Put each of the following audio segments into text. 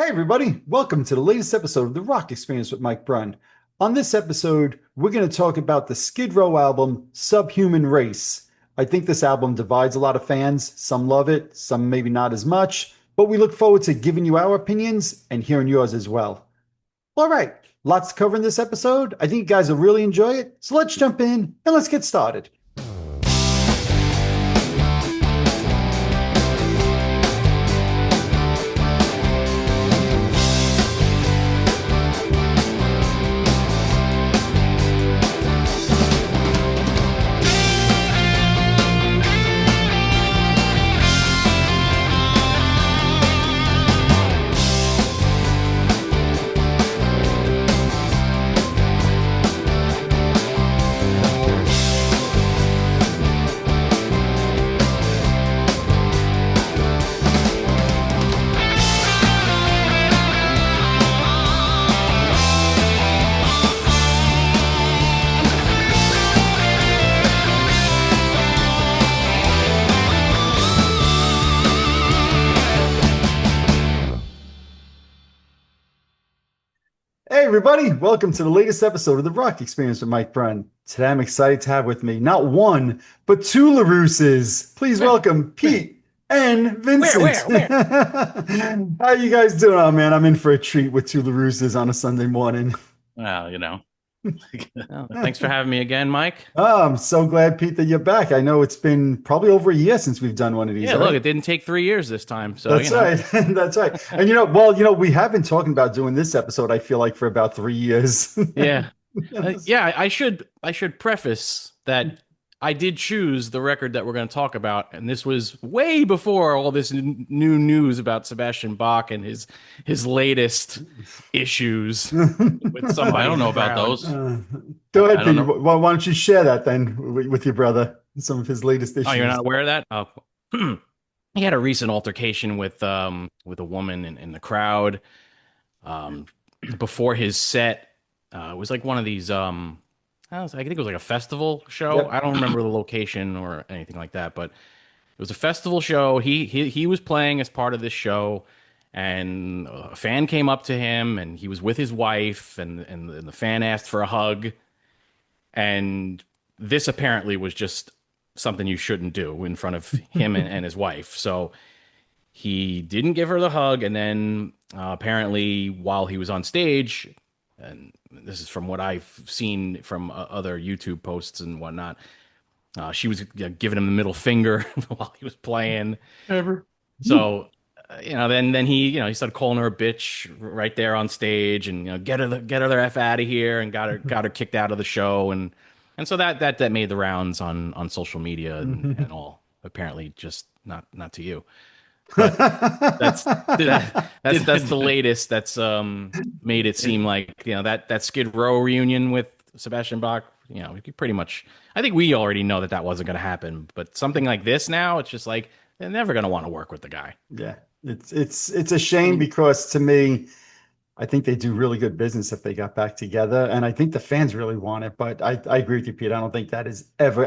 Hey, everybody. Welcome to the latest episode of The Rock Experience with Mike Brunn. On this episode, we're going to talk about the Skid Row album, Subhuman Race. I think this album divides a lot of fans. Some love it, some maybe not as much, but we look forward to giving you our opinions and hearing yours as well. All right, lots to cover in this episode. I think you guys will really enjoy it. So let's jump in and let's get started. Hey, everybody. Welcome to the latest episode of The Rock Experience with Mike Brunn. Today, I'm excited to have with me not one, but two LaRusses. Please welcome Pete and Vincent. How you guys doing? Oh, man, I'm in for a treat with two LaRusses on a Sunday morning. Well, thanks for having me again, Mike. Oh, I'm so glad, Pete, that you're back. I know it's been probably over a year since we've done one of these. Yeah, right? Look, it didn't take 3 years this time. So That's right. That's right. And we have been talking about doing this episode, I feel like, for about 3 years. Yeah. I should preface that I did choose the record that we're going to talk about, and this was way before all this new news about Sebastian Bach and his latest issues with somebody. I don't know about those. Go ahead, Pete. Why don't you share that then with your brother? Some of his latest issues. Oh, you're not aware of that? Oh. He had a recent altercation with a woman in the crowd before his set. It was like one of these I think it was like a festival show. Yep. I don't remember the location or anything like that, but it was a festival show. He was playing as part of this show, and a fan came up to him, and he was with his wife, and the fan asked for a hug, and this apparently was just something you shouldn't do in front of him and his wife. So he didn't give her the hug, and then apparently while he was on stage, and this is from what I've seen from other YouTube posts and whatnot, she was giving him the middle finger while he was playing. Ever. So, then he started calling her a bitch right there on stage, and get her the F out of here, and got her kicked out of the show, and so that made the rounds on social media and all. Apparently, just not to you. But that's the latest that's made it seem like that Skid Row reunion with Sebastian Bach, we pretty much, I think we already know that wasn't going to happen, but something like this now, it's just like they're never going to want to work with the guy. Yeah, it's a shame, because to me, I think they do really good business if they got back together, and I think the fans really want it. But I agree with you, Pete. I don't think that is ever.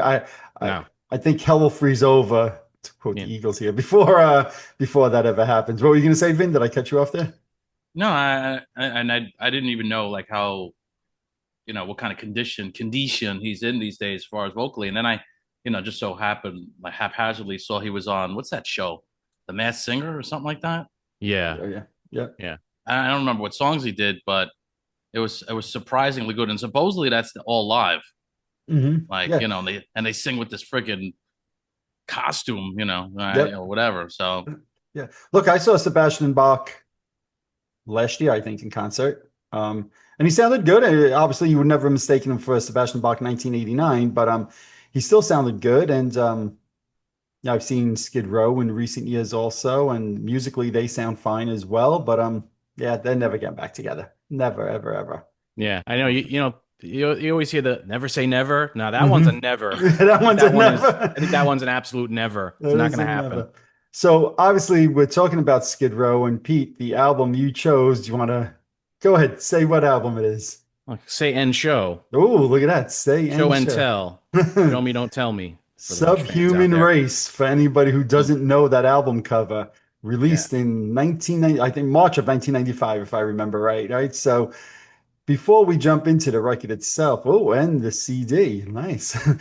I think hell will freeze over, to quote the Eagles here, before that ever happens. What were you going to say, Vin? Did I cut you off there? No, I didn't even know like how, what kind of condition he's in these days as far as vocally. And then I, just so happened, like haphazardly saw he was on, what's that show? The Masked Singer or something like that? Yeah. Oh, yeah. I don't remember what songs he did, but it was surprisingly good. And supposedly that's all live. Mm-hmm. Like, they sing with this freaking costume, whatever. So yeah, look, I saw Sebastian Bach last year, I think, in concert, and he sounded good. Obviously, you would never have mistaken him for Sebastian Bach 1989, but he still sounded good. And I've seen Skid Row in recent years also, and musically they sound fine as well. But they're never getting back together. Never, ever, ever. Yeah, I know. You always hear the never say never. No, that one's a never. That one's a never. I think that one's an absolute never. It's not going to happen. Never. So obviously we're talking about Skid Row, and Pete, the album you chose, do you want to go ahead, say what album it is? Say and show. Oh, look at that. Say and show. And tell. Show me, don't tell me. Subhuman Race, for anybody who doesn't know that album cover. Yeah. released in 1990, I think March of 1995, if I remember right. Right. So before we jump into the record itself, oh, and the CD, nice. What?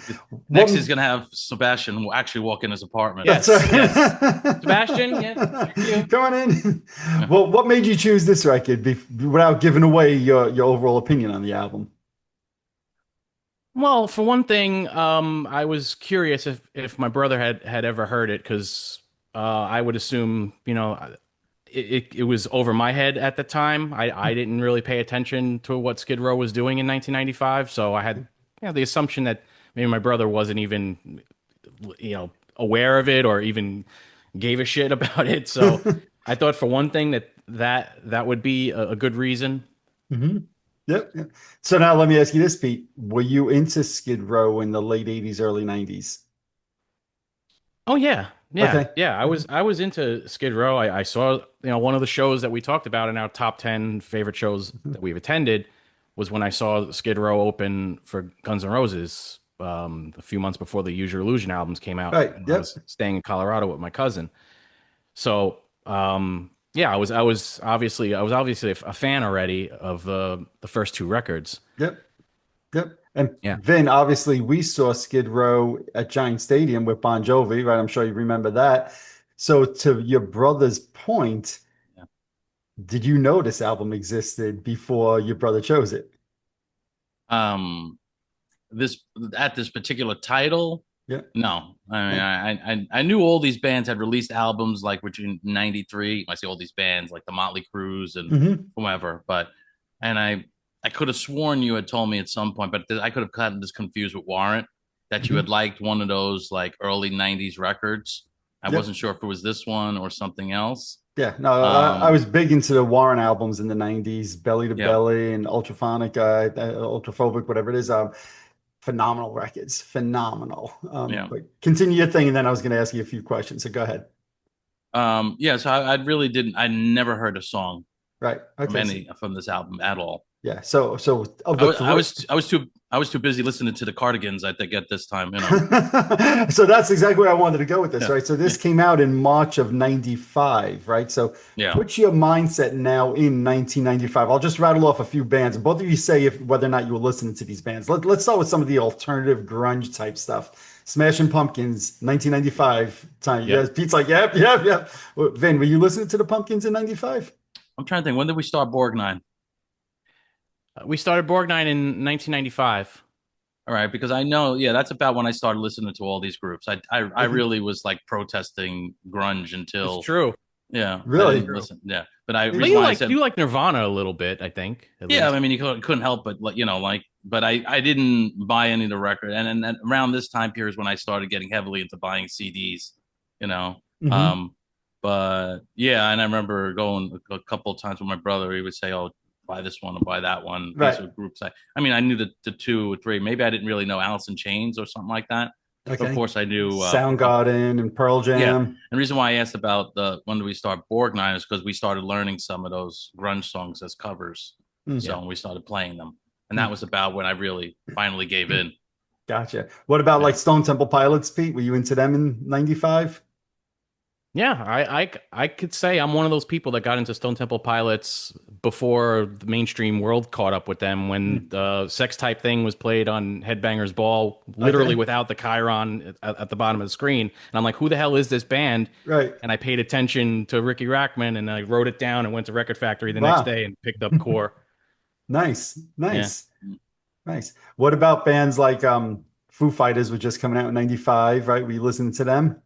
Next, he's gonna have Sebastian actually walk in his apartment. That's Yes, yes. right. Sebastian, yeah, you. Come on in. Yeah. Well, what made you choose this record without giving away your overall opinion on the album? Well, for one thing, I was curious if my brother had ever heard it because I would assume, it was over my head at the time. I didn't really pay attention to what Skid Row was doing in 1995, so I had, the assumption that maybe my brother wasn't even, aware of it or even gave a shit about it. So I thought for one thing that would be a good reason. Hmm. Yep, yep. So now let me ask you this, Pete. Were you into Skid Row in the late 80s, early 90s? Oh yeah, yeah, Okay. yeah. I was into Skid Row. I saw one of the shows that we talked about in our top 10 favorite shows Mhm. that we've attended was when I saw Skid Row open for Guns N' Roses a few months before the Use Your Illusion albums came out. Right. When I Yep. was staying in Colorado with my cousin. So yeah, I was obviously a fan already of the first two records. Yep. Yep. And Yeah, then obviously we saw Skid Row at Giant Stadium with Bon Jovi, right? I'm sure you remember that. So to your brother's point, Yeah. did you know this album existed before your brother chose it? Um, this at this particular title, Yeah. no. I mean, Yeah. I knew all these bands had released albums like between '93. I see all these bands like the Motley Crues and Hmm. whoever, but and I could have sworn you had told me at some point, but I could have gotten this confused with Warrant that you Hmm. had liked one of those like early '90s records. I Yep. wasn't sure if it was this one or something else. Yeah. No, I Um, was big into the Warren albums in the 90s, Belly to yeah, Belly and Ultraphonic, Ultraphobic, whatever it is. Phenomenal records, phenomenal. yeah. But continue your thing, and then I was going to ask you a few questions. So go ahead. Yeah, so I really didn't. I never heard a song Right. from Okay. So, any from this album at all. yeah. So of I the was I three. was I was too I was too busy listening to the Cardigans. I think at this time, you know. So that's exactly where I wanted to go with this, Yeah, right? So yeah, this came out in March of 95, right? So yeah. put your mindset now in 1995. I'll just rattle off a few bands. Both of you say if whether or not you were listening to these bands. Let's start with some of the alternative grunge type stuff. Smashing Pumpkins, 1995 time. Yep. Yes, Pete's like, yep, yep, yep. Vin, were you listening to the Pumpkins in 95? I'm trying to think. When did we start Borgnine? we started Borgnine in 1995. All right, because I know, yeah, that's about when I started listening to all these groups. I Okay. really was like protesting grunge It's until, true. yeah, I Really? didn't listen. Yeah, but I But reason you why I like said, you like Nirvana a little bit, I think, at yeah, least. I mean, you couldn't help but like, like, but I didn't buy any of the record, and around this time period is when I started getting heavily into buying CDs, you know. Hmm. Um, but yeah, and I remember going a couple of times with my brother. He would say, "Oh, buy this one or buy that one." These Right. are groups. I mean, I knew the two or three. Maybe I didn't really know Alice in Chains or something like that. But of Okay. course, I knew. Soundgarden and Pearl Yeah, and Jam. the reason why I asked about the when do we start Borgnine is because we started learning some of those grunge songs as covers. Mm. Yeah. So we started playing them, and that Mm. was about when I really finally gave in. Gotcha. What about Yeah. like Stone Temple Pilots, Pete? Were you into them in 95? Yeah, I could say I'm one of those people that got into Stone Temple Pilots before the mainstream world caught up with them when Mm. the sex type thing was played on Headbangers Ball, literally Okay. without the chyron at the bottom of the screen. And I'm like, who the hell is this band? Right. And I paid attention to Ricky Rackman and I wrote it down and went to Record Factory the next Wow. day and picked up Core. Nice. Yeah. Nice. Nice. What about bands like Foo Fighters were just coming out in 95, right? Were you listening to them?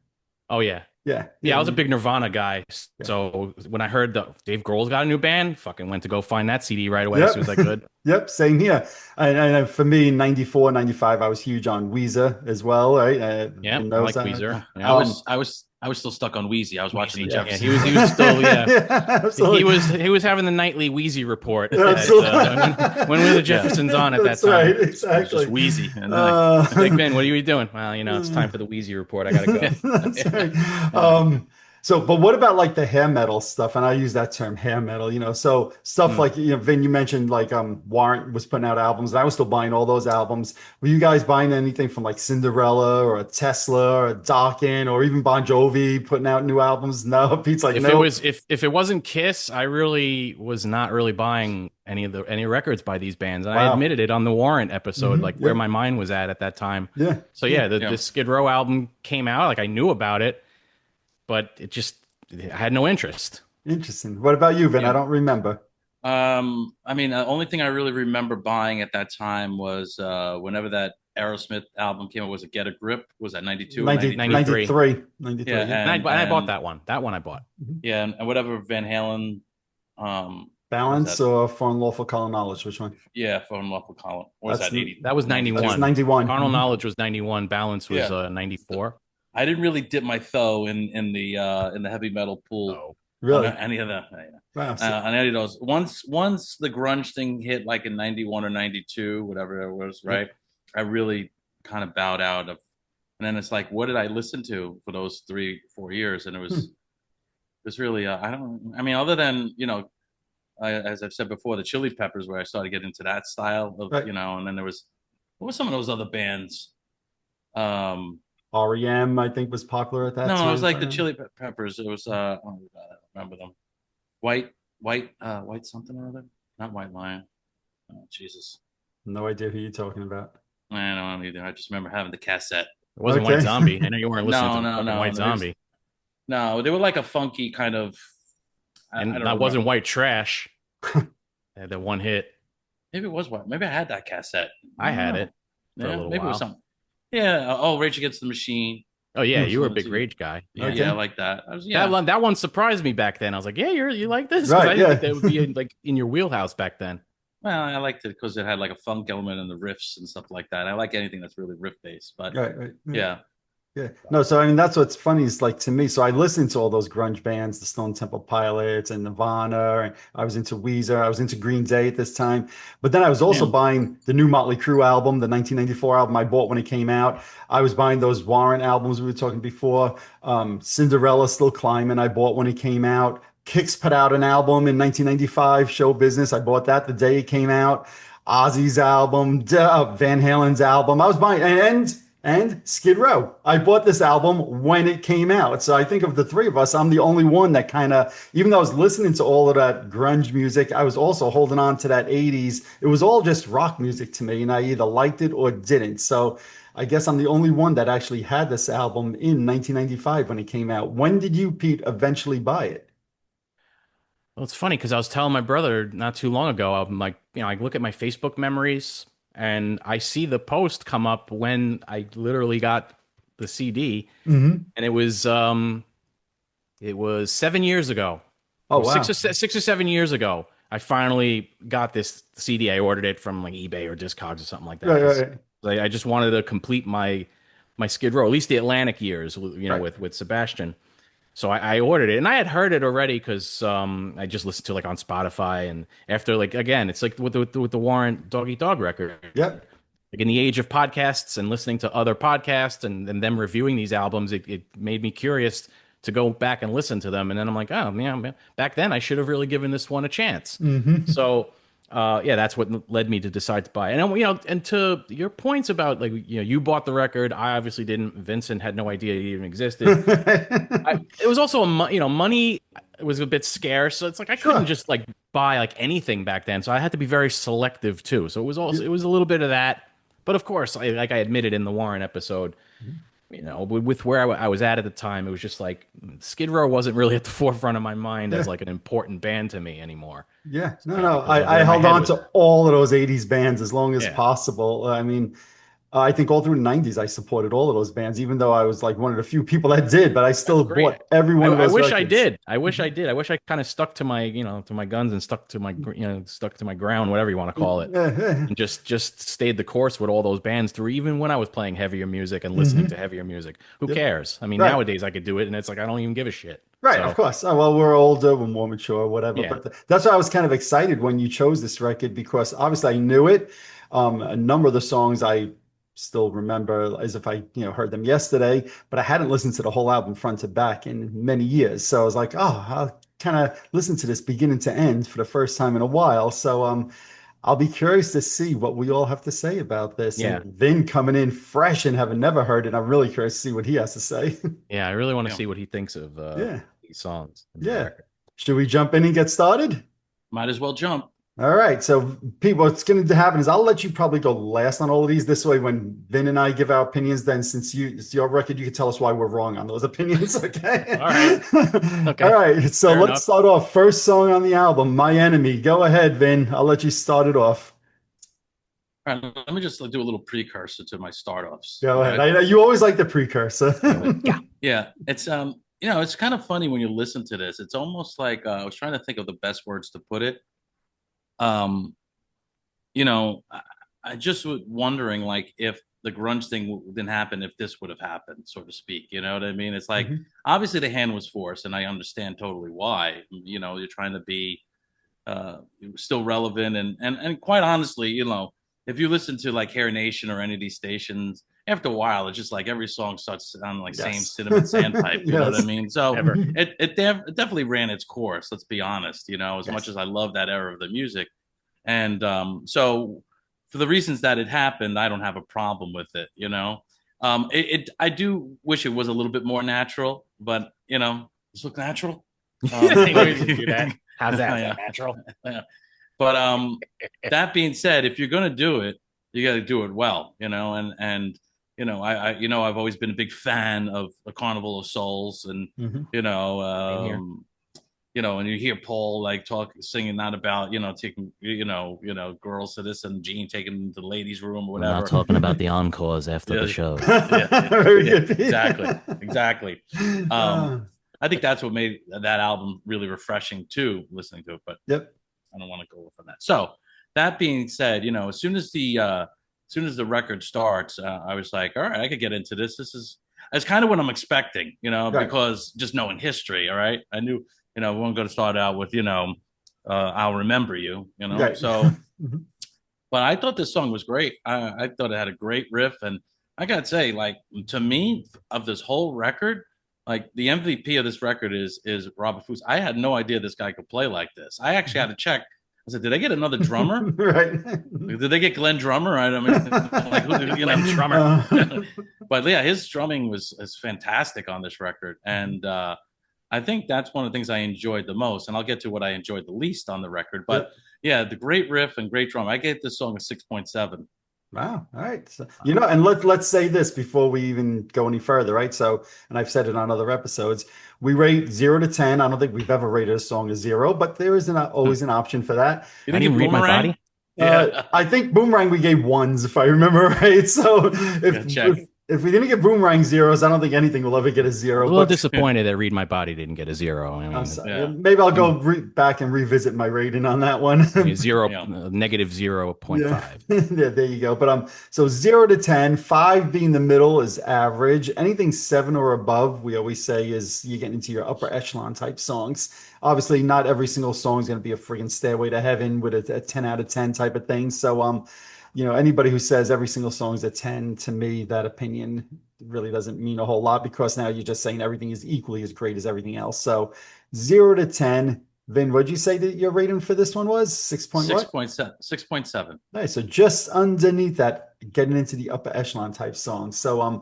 Oh yeah. Yeah. Yeah, Yeah. I was a big Nirvana guy. Yeah. So when I heard that Dave Grohl's got a new band, fucking went to go find that CD right away as soon Yep. as I could. Yep. Same here. And for me, 94, 95, I was huge on Weezer as well, right? Yeah, In I those, like Weezer. I Yeah. was I was I was still stuck on Wheezy. I was watching the Wheezy. yeah. Yeah, Jeffersons. he was still Yeah, he absolutely. was having the nightly Wheezy report at, Absolutely. when were the Yeah, Jeffersons on at that That's right. time. it was just Exactly. Wheezy, and Big Uh, Ben, what are you doing? Well, it's time for the Wheezy report. I gotta go. That's right. yeah. So, but what about like the hair metal stuff? And I use that term hair metal, so stuff Mm. like, Vin, you mentioned like Warrant was putting out albums, and I was still buying all those albums. Were you guys buying anything from like Cinderella or a Tesla or a Dokken or even Bon Jovi putting out new albums? No, Pete's like, If it nope. was if it wasn't Kiss, I really was not really buying any records by these bands. And I Wow. admitted it on the Warrant episode, like where Yeah. my mind was at that time. Yeah. So Yeah. yeah, the Yeah. Skid Row album came out, like I knew about it, but I had no interest. Interesting. What about you, Vin? I Yeah. don't remember. I mean, the only thing I really remember buying at that time was whenever that Aerosmith album came out. Was it Get a Grip? Was that 92 or 90, 93? 93. 93. Yeah, 93. Yeah. And I bought that one. That one I bought. Mhm. yeah, and whatever Van Halen, what was Balance that? or For Unlawful Carnal Knowledge? Which one? Yeah, Phone Lawful Column. Or was That's that 80? That was 92? that's 91. 91. Carnal Mhm. Knowledge was 91. Balance was Yeah. 94. I didn't really dip my toe in the heavy metal pool Oh. on Really? any of the Wow. on any of those. Once the grunge thing hit, like in 91 or 92, whatever it was, right? I really kind of bowed out of, and then it's like, what did I listen to for those 3 4 years? And Hmm. it was really I don't, I mean, other than as I've said before, the Chili Peppers, where I started getting into that style of, Right. and then there was, what were some of those other bands? Um, REM, I think, was popular at that no, it was time. like the Chili Peppers. It was oh God, I don't remember them. White something or other. Not White Lion. Oh Jesus, No idea who you're talking about. I don't know either. I just remember having the cassette. It wasn't White Okay. Zombie. I know you weren't listening No, to no, fucking no, White no. Zombie. No, they were like a funky kind of. I And don't that wasn't remember. White Trash. They had that one hit. Maybe it was White. Maybe I had that cassette. I I don't had know. it for a Yeah, little maybe it was while. something. Yeah. Oh, Rage Against the Machine. Oh yeah, Hmm. you were a Listening big to- Rage guy. Yeah, Okay. yeah, I like that. I was, That yeah. one surprised me back then. I was like, yeah, you like this? Because Right, I didn't yeah. think that would be like in your wheelhouse back then. Well, I liked it because it had like a funk element in the riffs and stuff like that. I like anything that's really riff based. But Right, right. yeah, Yeah. No, so I mean that's what's funny is like to me. So I listened to all those grunge bands, the Stone Temple Pilots and Nirvana, and I was into Weezer, I was into Green Day at this time. But then I was also yeah, buying the new Motley Crue album, the 1994 album I bought when it came out. I was buying those Warrant albums we were talking before. Cinderella Still Climbing, I bought when it came out. Kix put out an album in 1995, Show Business. I bought that the day it came out. Ozzy's album, Van Halen's album. I was buying and Skid Row. I bought this album when it came out. So I think of the three of us, I'm the only one that kind of, even though I was listening to all of that grunge music, I was also holding on to that 80s. It was all just rock music to me, and I either liked it or didn't. So I guess I'm the only one that actually had this album in 1995 when it came out. When did you, Pete, eventually buy it? Well, it's funny because I was telling my brother not too long ago. I'm like, I look at my Facebook memories and I see the post come up when I literally got the CD, Mm-hmm. and it was 7 years ago. Oh, Or wow. 6 or 7 years ago. I finally got this CD. I ordered it from like eBay or Discogs or something like that. Right, 'Cause right, I just wanted to complete my Skid Row, at least the Atlantic years, right. with Sebastian. So I ordered it, and I had heard it already because I just listened to it, like on Spotify. And after, like, again, it's like with the Warrant Dog Eat Dog record. Yep. Like in the age of podcasts and listening to other podcasts and them reviewing these albums, it made me curious to go back and listen to them. And then I'm like, oh yeah, man, back then I should have really given this one a chance. Mm-hmm. So yeah, that's what led me to decide to buy it. And and to your points about, like, you bought the record, I obviously didn't. Vincent had no idea it even existed. It was also money was a bit scarce, so it's like I couldn't Sure. just like buy like anything back then. So I had to be very selective too. So it was a little bit of that. But of course, like I admitted in the Warren episode, with where I was at the time, it was just like Skid Row wasn't really at the forefront of my mind as Yeah. like an important band to me anymore. Yeah, no, Yeah, no. because of I where my held head on was to at. all of those 80s bands as long as Yeah. possible. I mean, I think all through the 90s, I supported all of those bands, even though I was like one of the few people that did, but I That's still great. bought every one of I those wish I records. did. I wish I did. I wish I kind of stuck to my, to my guns and stuck to my, stuck to my ground, whatever you want to call it, and just stayed the course with all those bands through, even when I was playing heavier music and listening Mhm. to heavier music. Who Yep. cares? I mean, Right. nowadays I could do it, and it's like I don't even give a shit. Right, of So course. Oh, well, we're older, we're more mature, whatever. yeah, But that's why I was kind of excited when you chose this record because obviously I knew it. A number of the songs I still remember as if I, heard them yesterday, but I hadn't listened to the whole album front to back in many years. So I was like, oh, I'll kind of listen to this beginning to end for the first time in a while. So I'll be curious to see what we all have to say about this. Yeah. And Vin coming in fresh and having never heard it, I'm really curious to see what he has to say. Yeah, I really want to see what he thinks of Yeah. these songs. Yeah. Should we jump in and get started? Might as well jump. All right. So, Pete, what's going to happen is I'll let you probably go last on all of these. This way, when Vin and I give our opinions, then since it's your record, you can tell us why we're wrong on those opinions. Okay. All right. Okay. All right. So Fair let's enough. start off. First song on the album, My Enemy. Go ahead, Vin. I'll let you start it off. All right, let me just do a little precursor to my start-offs. Go ahead. Right? You always like the precursor. Yeah, it's it's kind of funny when you listen to this. It's almost like I was trying to think of the best words to put it. Um, I just was wondering, like, if the grunge thing didn't happen, if this would have happened, so to speak. You know what I mean? It's like obviously the hand was forced, and I understand totally why. You're trying to be still relevant, and quite honestly, if you listen to like Hair Nation or any of these stations, after a while, it's just like every song starts sounding like same Cinnamon Sandpipe. You know what I mean? So it definitely ran its course. Let's be honest. As much as I love that era of the music, and so for the reasons that it happened, I don't have a problem with it. I do wish it was a little bit more natural, but this look natural. Do that. How's that? Is that natural? Yeah. But that being said, if you're gonna do it, you got to do it well, and I've always been a big fan of the Carnival of Souls, and and you hear Paul like singing not about taking girls to this and Gene taking them to the ladies' room or whatever. We're not talking about the encores after the show. Exactly. I think that's what made that album really refreshing too, listening to it. But I don't want to go off on that. So that being said, as soon as the record starts, I was like, all right, I could get into this. That's kind of what I'm expecting, because just knowing history, all right, I knew, we weren't going to start out with, I'll remember you, Right. So, but I thought this song was great. I thought it had a great riff, and I gotta say, like, to me, of this whole record, like the MVP of this record is Robert Fuss. I had no idea this guy could play like this. I actually had to check. I said, did they get another drummer? Right. Did they get Glenn Drummer? I mean, like, Glenn Drummer. But yeah, his drumming is fantastic on this record, and I think that's one of the things I enjoyed the most. And I'll get to what I enjoyed the least on the record. But yeah, the great riff and great drum. I gave this song a 6.7. Wow. All right. So, and let's say this before we even go any further, right? So, and I've said it on other episodes, we rate 0 to 10. I don't think we've ever rated a song a 0, but there is always an option for that. You didn't even read my body? I think Boomerang we gave 1s, if I remember right. So if we didn't get Boomerang 0s, I don't think anything will ever get a 0. I'm a little disappointed that Read My Body didn't get a 0. I mean, maybe I'll go back and revisit my rating on that one. Zero, negative 0.5. Yeah, there you go. But so 0 to 10, 5 being the middle is average. Anything 7 or above, we always say is you get into your upper echelon type songs. Obviously, not every single song is going to be a friggin' Stairway to Heaven with a 10 out of 10 type of thing. So anybody who says every single song is a 10, to me, that opinion really doesn't mean a whole lot, because now you're just saying everything is equally as great as everything else. So 0 to 10. Vin, what'd you say that your rating for this one was? 6.7. 6.7. Nice. So just underneath that, getting into the upper echelon type songs. So, I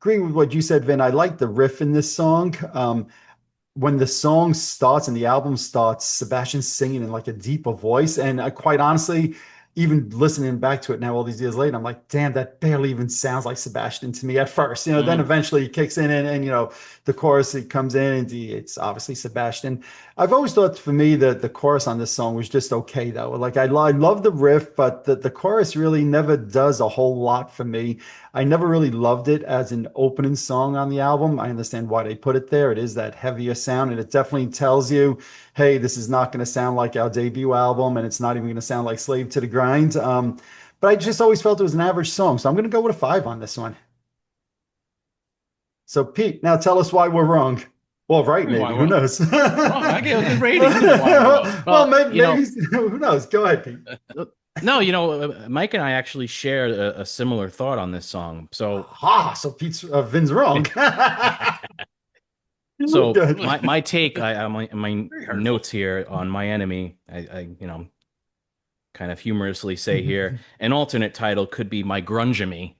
agree with what you said, Vin. I like the riff in this song. When the song starts and the album starts, Sebastian's singing in like a deeper voice. And quite honestly, even listening back to it now all these years later, I'm like, damn, that barely even sounds like Sebastian to me at first. Then eventually it kicks in and the chorus, it comes in and it's obviously Sebastian. I've always thought, for me, that the chorus on this song was just okay, though. Like, I love the riff, but the chorus really never does a whole lot for me. I never really loved it as an opening song on the album. I understand why they put it there. It is that heavier sound, and it definitely tells you, hey, this is not going to sound like our debut album, and it's not even going to sound like Slave to the Grind. But I just always felt it was an average song, so I'm going to go with a 5 on this one. So, Pete, now tell us why we're wrong. Well, right, maybe. Who knows? I gave a good rating. Well, maybe who knows? Go ahead, Pete. No, Mike and I actually share a similar thought on this song. So Vin's wrong. So Good. my take, my Very hurtful. notes here on My Enemy, kind of humorously say here, an alternate title could be My Grungemy.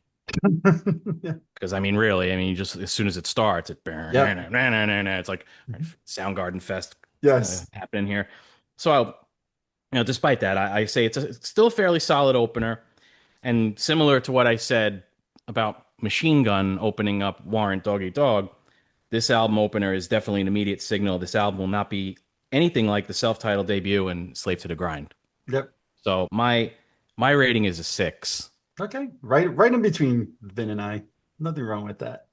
Yeah. Because really, just as soon as it starts, Yep. it's like Mhm. Soundgarden Fest Yes. happening here. So, despite that, I say it's still a fairly solid opener, and similar to what I said about Machine Gun opening up Warrant Dog Eat Dog, this album opener is definitely an immediate signal. This album will not be anything like the self-titled debut and Slave to the Grind. Yep. So my rating is a 6. Okay. Right in between Vin and I. Nothing wrong with that.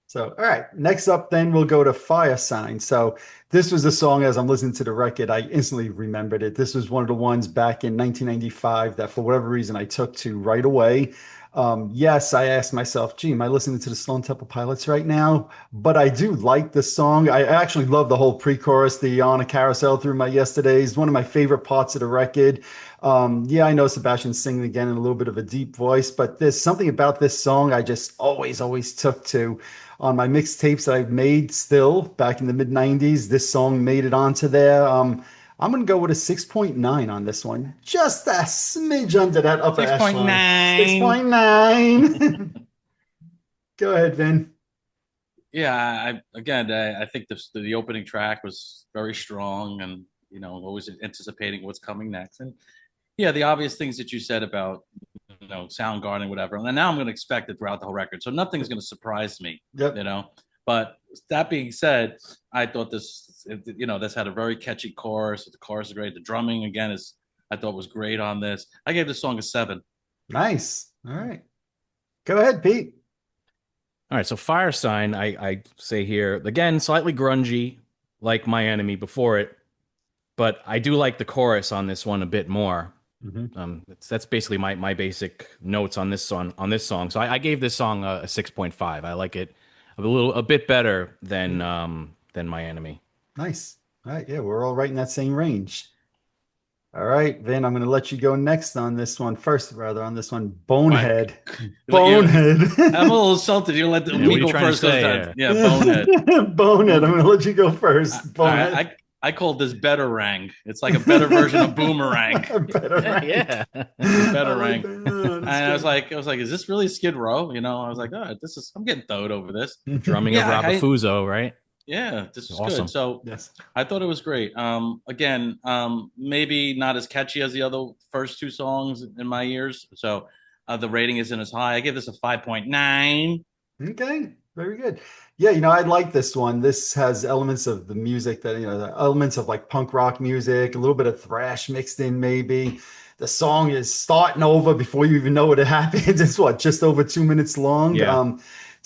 So, all right. Next up, then we'll go to Fire Sign. So, this was a song as I'm listening to the record, I instantly remembered it. This was one of the ones back in 1995 that, for whatever reason, I took to right away. Yes, I asked myself, gee, am I listening to the Stone Temple Pilots right now? But I do like the song. I actually love the whole pre-chorus, the on a carousel through my yesterdays. One of my favorite parts of the record. Yeah, I know Sebastian's singing again in a little bit of a deep voice, but there's something about this song I just always took to on my mixtapes that I've made still back in the mid 90s. This song made it onto there. I'm going to go with a 6.9 on this one. Just a smidge under that upper echelon. 6.9. 6.9. Go ahead, Vin. Yeah, I think the opening track was very strong, and always anticipating what's coming next. And yeah, the obvious things that you said about Soundgarden, whatever. And now I'm going to expect it throughout the whole record, so nothing's going to surprise me. Yep. You know, but that being said, I thought this had a very catchy chorus. The chorus is great. The drumming again is I thought was great on this. I gave this song a 7. Nice. All right. Go ahead, Pete. All right, so Fire Sign, I say here again, slightly grungy, like My Enemy before it, but I do like the chorus on this one a bit more. Mhm. That's basically my basic notes on this song. So I gave this song a 6.5. I like it a bit better than My Enemy. Nice. All right. Yeah, we're all right in that same range. All right, Vin, I'm going to let you go next on this one. First, rather, on this one, Like, Bonehead. I'm Bonehead. a little insulted. You let Yeah, what me are you go trying to first those say times. here? Yeah, Bonehead. Bonehead. I'm Boom. going to let you go I, first. Bonehead. I I called this Better Rang. It's like a better version of Boomerang. Better rank. Yeah. I Better like Rang. that. Oh, And that's good. I was like, is this really Skid Row? I was like, I'm getting throwed over this. Drumming of Yeah, Rabafuzo, right? yeah, this was good. Awesome. So Yes. I thought it was great. Again, maybe not as catchy as the other first two songs in my ears. So the rating isn't as high. I give this a 5.9. Okay, very good. Yeah, I like this one. This has elements of the music that, the elements of like punk rock music, a little bit of thrash mixed in, maybe. The song is starting over before you even know what it happens. It's what, just over 2 minutes long. Yeah.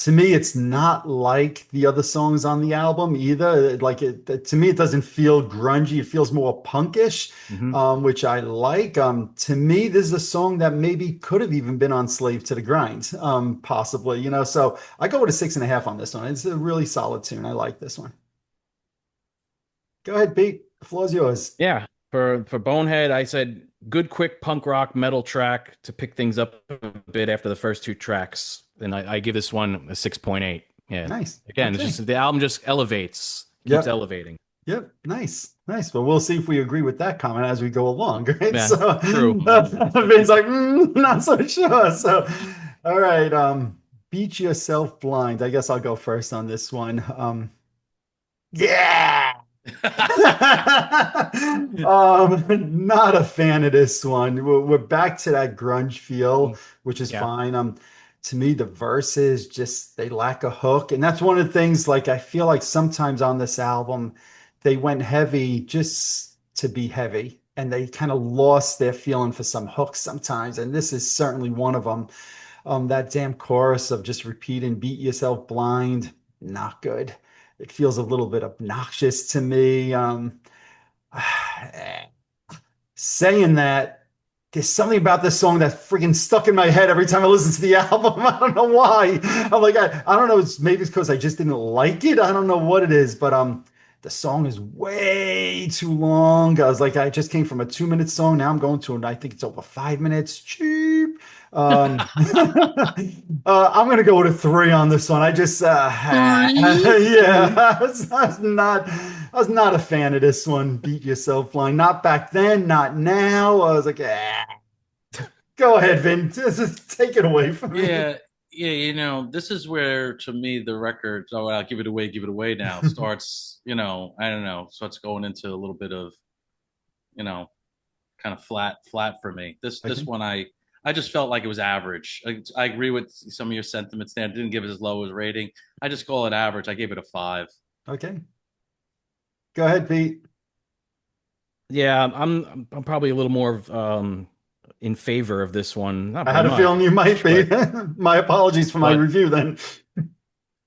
To me, it's not like the other songs on the album either. Like to me, it doesn't feel grungy. It feels more punkish, Hmm. which I like. To me, this is a song that maybe could have even been on Slave to the Grind, possibly, So I go with a 6.5 on this one. It's a really solid tune. I like this one. Go ahead, Pete. The floor's yours. Yeah. For Bonehead, I said good, quick punk rock metal track to pick things up a bit after the first two tracks. And I give this one a 6.8. Yeah. Nice. Again, it's Okay. just the album just elevates, keeps Yep. elevating. Yep. Nice. Nice. Well, we'll see if we agree with that comment as we go along, right? Yeah, So true. Vin's like, not so sure. So, all right. Beat yourself blind. I guess I'll go first on this one. Yeah. Not a fan of this one. We're back to that grunge feel, which is Yeah. fine. To me, the verses just they lack a hook, and that's one of the things. Like I feel like sometimes on this album, they went heavy just to be heavy, and they kind of lost their feeling for some hooks sometimes. And this is certainly one of them. That damn chorus of just repeating "beat yourself blind," not good. It feels a little bit obnoxious to me. Saying that, there's something about this song that's freaking stuck in my head every time I listen to the album. I don't know why. I'm like, I don't know. Maybe it's because I just didn't like it. I don't know what it is, but the song is way too long. I was like, I just came from a 2 minute song. Now I'm going to, and I think it's over 5 minutes. Cheap. I'm gonna go with a three on this one. I just, Three. yeah, I was not a fan of this one. Beat yourself blind. Not back then, not now. I was like, go ahead, Vin. Just take it away from me. Yeah, yeah, this is where to me the record, oh, I'll give it away now, starts, I don't know, starts going into a little bit of, you know, kind of flat for me. This Okay. one I just felt like it was average. I agree with some of your sentiments there. I didn't give it as low as rating. I just call it average. I gave it a five. Okay. Go ahead, Pete. Yeah, I'm probably a little more in favor of this one. Not I by had a much, feeling you might be. but My apologies for my but review then.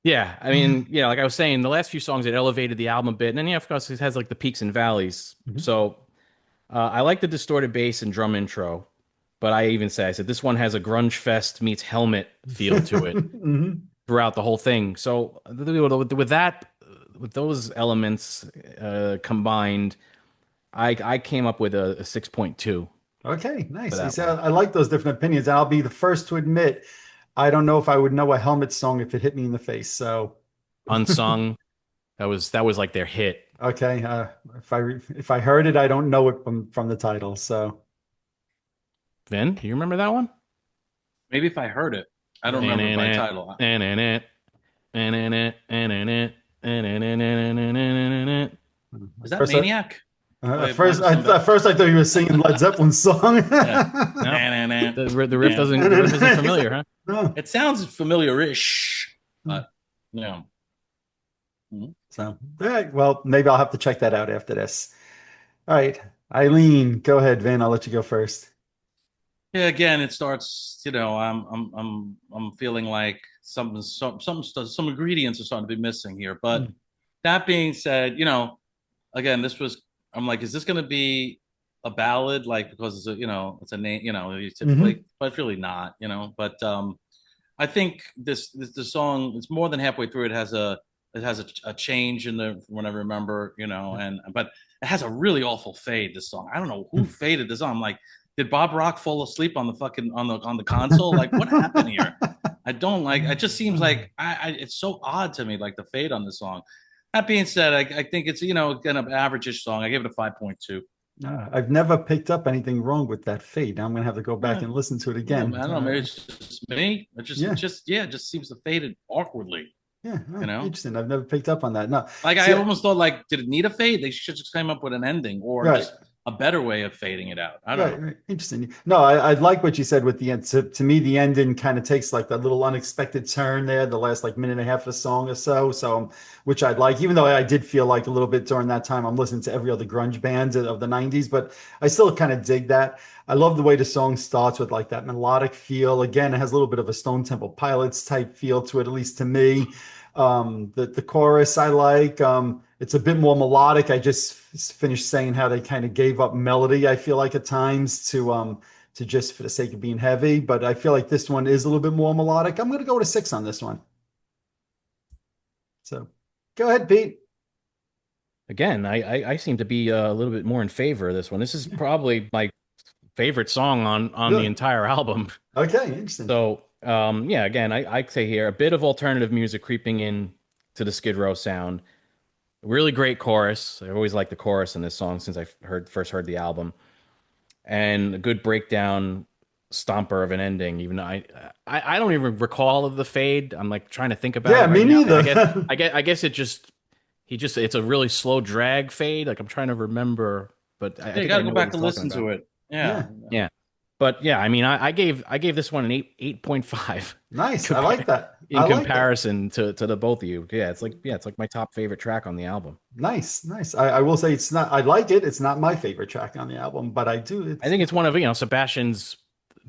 yeah, I mean, yeah, like I was saying, the last few songs it elevated the album a bit, and then yeah, of course, it has like the peaks and valleys. Mhm. So I like the distorted bass and drum intro, but I said this one has a grunge fest meets Helmet feel to it Mhm. throughout the whole thing. So with that, with those elements combined, I came up with a 6.2 Okay, for nice. You that see, one. I like those different opinions, and I'll be the first to admit I don't know if I would know a Helmet song if it hit me in the face. So, Unsung, that was like their hit. okay, if I heard it, I don't know it from the title. So, Vin, do you remember that one? Maybe if I heard it, I don't remember by title. Is that first, Maniac at by first, Michael at Sembello? first I thought you were singing Led Zeppelin's song. Yeah. No, Nah, nah, nah. the riff isn't familiar, huh? No. It sounds familiar-ish, but yeah. Mhm. So, all right, well, maybe I'll have to check that out after this. All right, Eileen, go ahead, Vin. I'll let you go first. Yeah, again, it starts. I'm feeling like some ingredients are starting to be missing here. But that being said, again, this was. I'm like, is this going to be a ballad? Like, because it's a name. You Mm-hmm. typically, but it's really not. But I think the song. It's more than halfway through. It has a change in the when I remember. And but it has a really awful fade. This song. I don't know who faded this on. I'm like, did Bob Rock fall asleep on the fucking on the console? Like, what happened here? I don't like. It just seems like it's so odd to me, like the fade on the song. That being said, I think it's again an average-ish song. I give it a 5.2. I've never picked up anything wrong with that fade. Now I'm gonna have to go back Yeah, and listen to it yeah, again. man, I don't know. Maybe it's just me. Yeah, It just seems to fade awkwardly. yeah, You know, interesting. I've never picked up on that. No, like I see, almost thought, like, did it need a fade? They should just come up with an ending or right. just a better way of fading it out. I don't Right, know. right. Interesting. No, I like what you said with the end. To me, the ending kind of takes like that little unexpected turn there, the last like minute and a half of the song or so. So, which I'd like, even though I did feel like a little bit during that time, I'm listening to every other grunge band of the 90s, but I still kind of dig that. I love the way the song starts with like that melodic feel. Again, it has a little bit of a Stone Temple Pilots type feel to it, at least to me. The chorus I like. It's a bit more melodic. I just finished saying how they kind of gave up melody. I feel like at times to just for the sake of being heavy, but I feel like this one is a little bit more melodic. I'm going to go with a six on this one. So go ahead, Pete. Again, I seem to be a little bit more in favor of this one. This is probably my favorite song on the Really? entire album. Okay, interesting. So, yeah, again, I say here a bit of alternative music creeping in to the Skid Row sound. Really great chorus. I always like the chorus in this song since I first heard the album, and a good breakdown stomper of an ending. Even though I don't even recall of the fade. I'm like trying to think about Yeah, it me right now. neither. I guess it just it's a really slow drag fade. Like I'm trying to remember, but I Yeah, you think got I to go know what back he's and talking listen about. to it. Yeah. Yeah, Yeah. But yeah, I mean, I gave this one an 8.5 nice. I like compare that. in I like that. comparison to the both of you. Yeah, it's like my top favorite track on the album. Nice, nice. I will say it's not. I like it. It's not my favorite track on the album, but I do. I think it's one of Sebastian's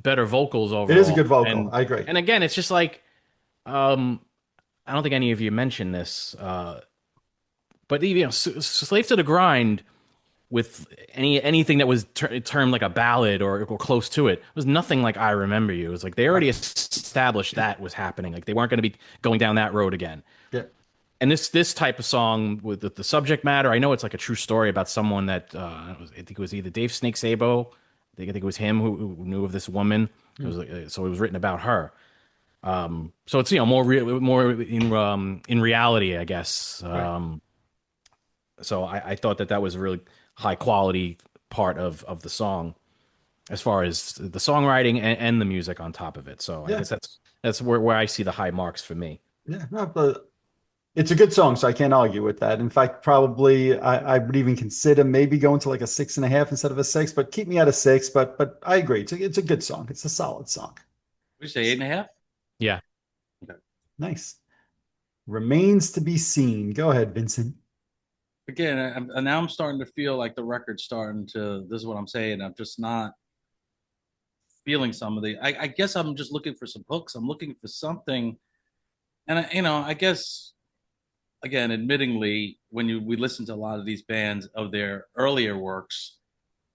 better vocals It is a overall. good vocal. And I agree. and again, it's just like um I don't think any of you mentioned this, but Slave to the Grind with anything that was termed like a ballad or close to it. It was nothing like I Remember You. It was like they Right. already established that was happening. Like they weren't going to be going down that road again. Yeah. And this type of song with the subject matter, I know it's like a true story about someone that I think it was either Dave Snake Sabo, I think it was him who knew of this woman. It was so it was written about her. So it's more in reality, I guess. Right. So I thought that was a really high quality part of the song as far as the songwriting and the music on top of it. So I Yeah. guess that's where I see the high marks for me. Yeah. No, but it's a good song, so I can't argue with that. In fact, probably I would even consider maybe going to like a 6.5 instead of a 6, but keep me at a 6. But I agree. It's a good song. It's a solid song. We say 8.5. Yeah. Okay. Nice. Remains to be seen. Go ahead, Vincent. Again, now I'm starting to feel like the record's starting to. This is what I'm saying. I'm just not feeling some of the. I guess I'm just looking for some hooks. I'm looking for something, and I guess again, admittingly, when we listen to a lot of these bands of their earlier works,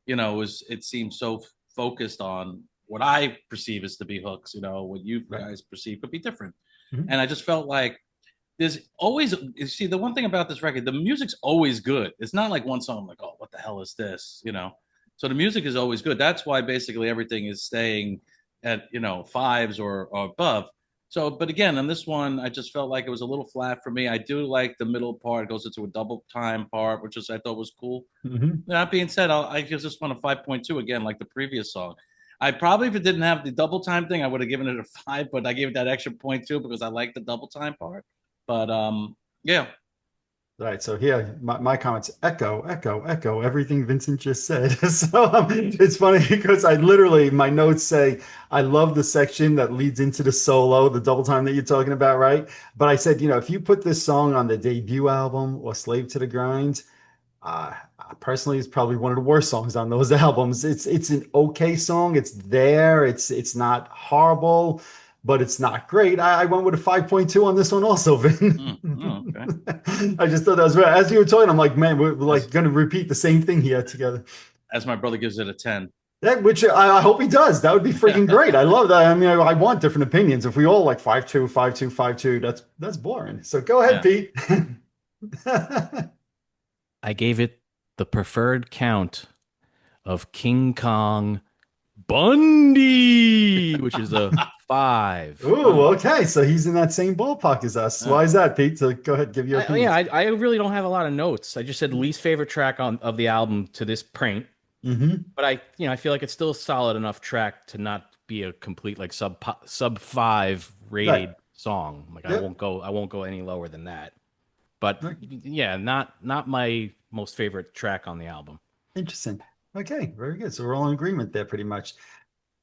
it seems so focused on what I perceive as to be hooks. What you Right. guys perceive could be different, Mhm. and I just felt like there's always you see the one thing about this record, the music's always good. It's not like one song I'm like, oh, what the hell is this. So the music is always good. That's why basically everything is staying at fives or above. So but again on this one I just felt like it was a little flat for me. I do like the middle part. It goes into a double time part, which is I thought was cool. Mhm. That being said, I give this one a 5.2 again, like the previous song. I probably, if it didn't have the double time thing, I would have given it a 5, but I gave it that extra 0.2 because I like the double time part. But yeah. All right, so here my comments echo, echo, echo everything Vincent just said. So it's funny because I literally my notes say I love the section that leads into the solo, the double time that you're talking about, right? But I said, if you put this song on the debut album or Slave to the Grind, uh, personally, it's probably one of the worst songs on those albums. It's an okay song. It's there. It's not horrible, but it's not great. I went with a 5.2 on this one also, Vin. Oh, okay. I just thought that was right. As you were talking, I'm like, man, we're As, like going to repeat the same thing here together. as my brother gives it a 10. Yeah, which I hope he does. That would be freaking great. I love that. I mean, I want different opinions. If we all like 5.2, 5.2, 5.2, that's boring. So go ahead, Yeah. Pete. I gave it the preferred count of King Kong Bundy, which is a 5. Ooh, okay. So he's in that same ballpark as us. Yeah. Why is that, Pete? So go ahead, give your Yeah, opinions. I really don't have a lot of notes. I just said least favorite track of the album to this point, Mm-hmm. but I feel like it's still a solid enough track to not be a complete like sub 5 Right. rated song. Like Yep. I won't go any lower than that. But Right. yeah, not my most favorite track on the album. Interesting. Okay, very good. So we're all in agreement there pretty much.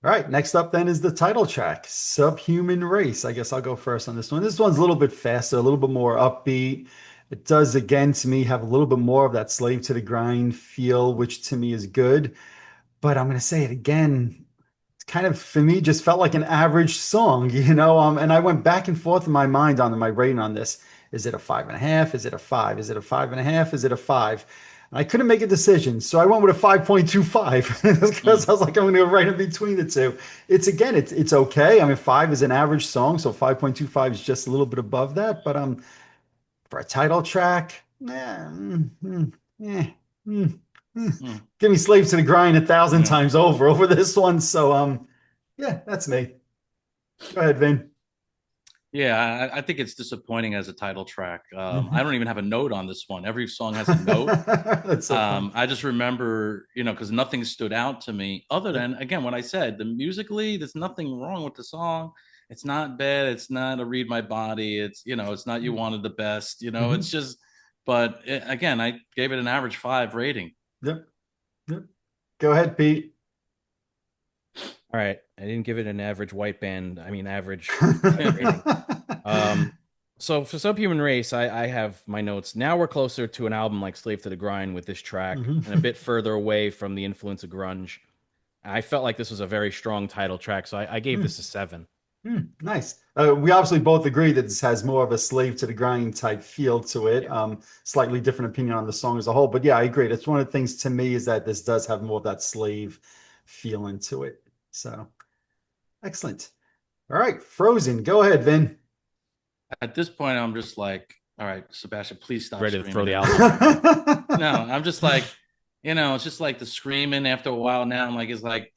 All right, next up then is the title track, Subhuman Race. I guess I'll go first on this one. This one's a little bit faster, a little bit more upbeat. It does, again, to me, have a little bit more of that slave to the grind feel, which to me is good. But I'm going to say it again. It's kind of, for me, just felt like an average song, and I went back and forth in my mind on my rating on this. Is it a 5.5? Is it a 5? Is it a 5.5? Is it a 5? And I couldn't make a decision. So I went with a 5.25 because Mm, I was like, I'm going to go right in between the two. It's okay. I mean, 5 is an average song. So 5.25 is just a little bit above that. But for a title track, eh, mm, mm. mm. Give me Slave to the Grind 1,000 Yeah. times over this one. So yeah, that's me. Go ahead, Vin. Yeah, I think it's disappointing as a title track. I Mhm. don't even have a note on this one. Every song has a note. That's so funny. I just remember, because nothing stood out to me other Yep. than, again, what I said, the musically, there's nothing wrong with the song. It's not bad. It's not a Read My Body. It's not You Wanted the Best. It's Mhm. just, but again, I gave it an average 5 rating. Yep. Yep. Go ahead, Pete. All right, I didn't give it an average white band. I mean average rating. Um, so for Subhuman Race, I have my notes. Now we're closer to an album like Slave to the Grind with this track, and a Mhm. bit further away from the influence of grunge. I felt like this was a very strong title track, so I gave this a 7. Nice. We obviously both agree that this has more of a slave to the grind type feel to it. Slightly different opinion on the song as a whole, but yeah, I agree. That's one of the things to me is that this does have more of that slave feeling to it. So excellent. All right, Frozen. Go ahead, Vin. At this point, I'm just like, all right, Sebastian, please stop Ready to throw screaming the in this. album away. No, I'm just like, it's just like the screaming after a while now. I'm like, it's like,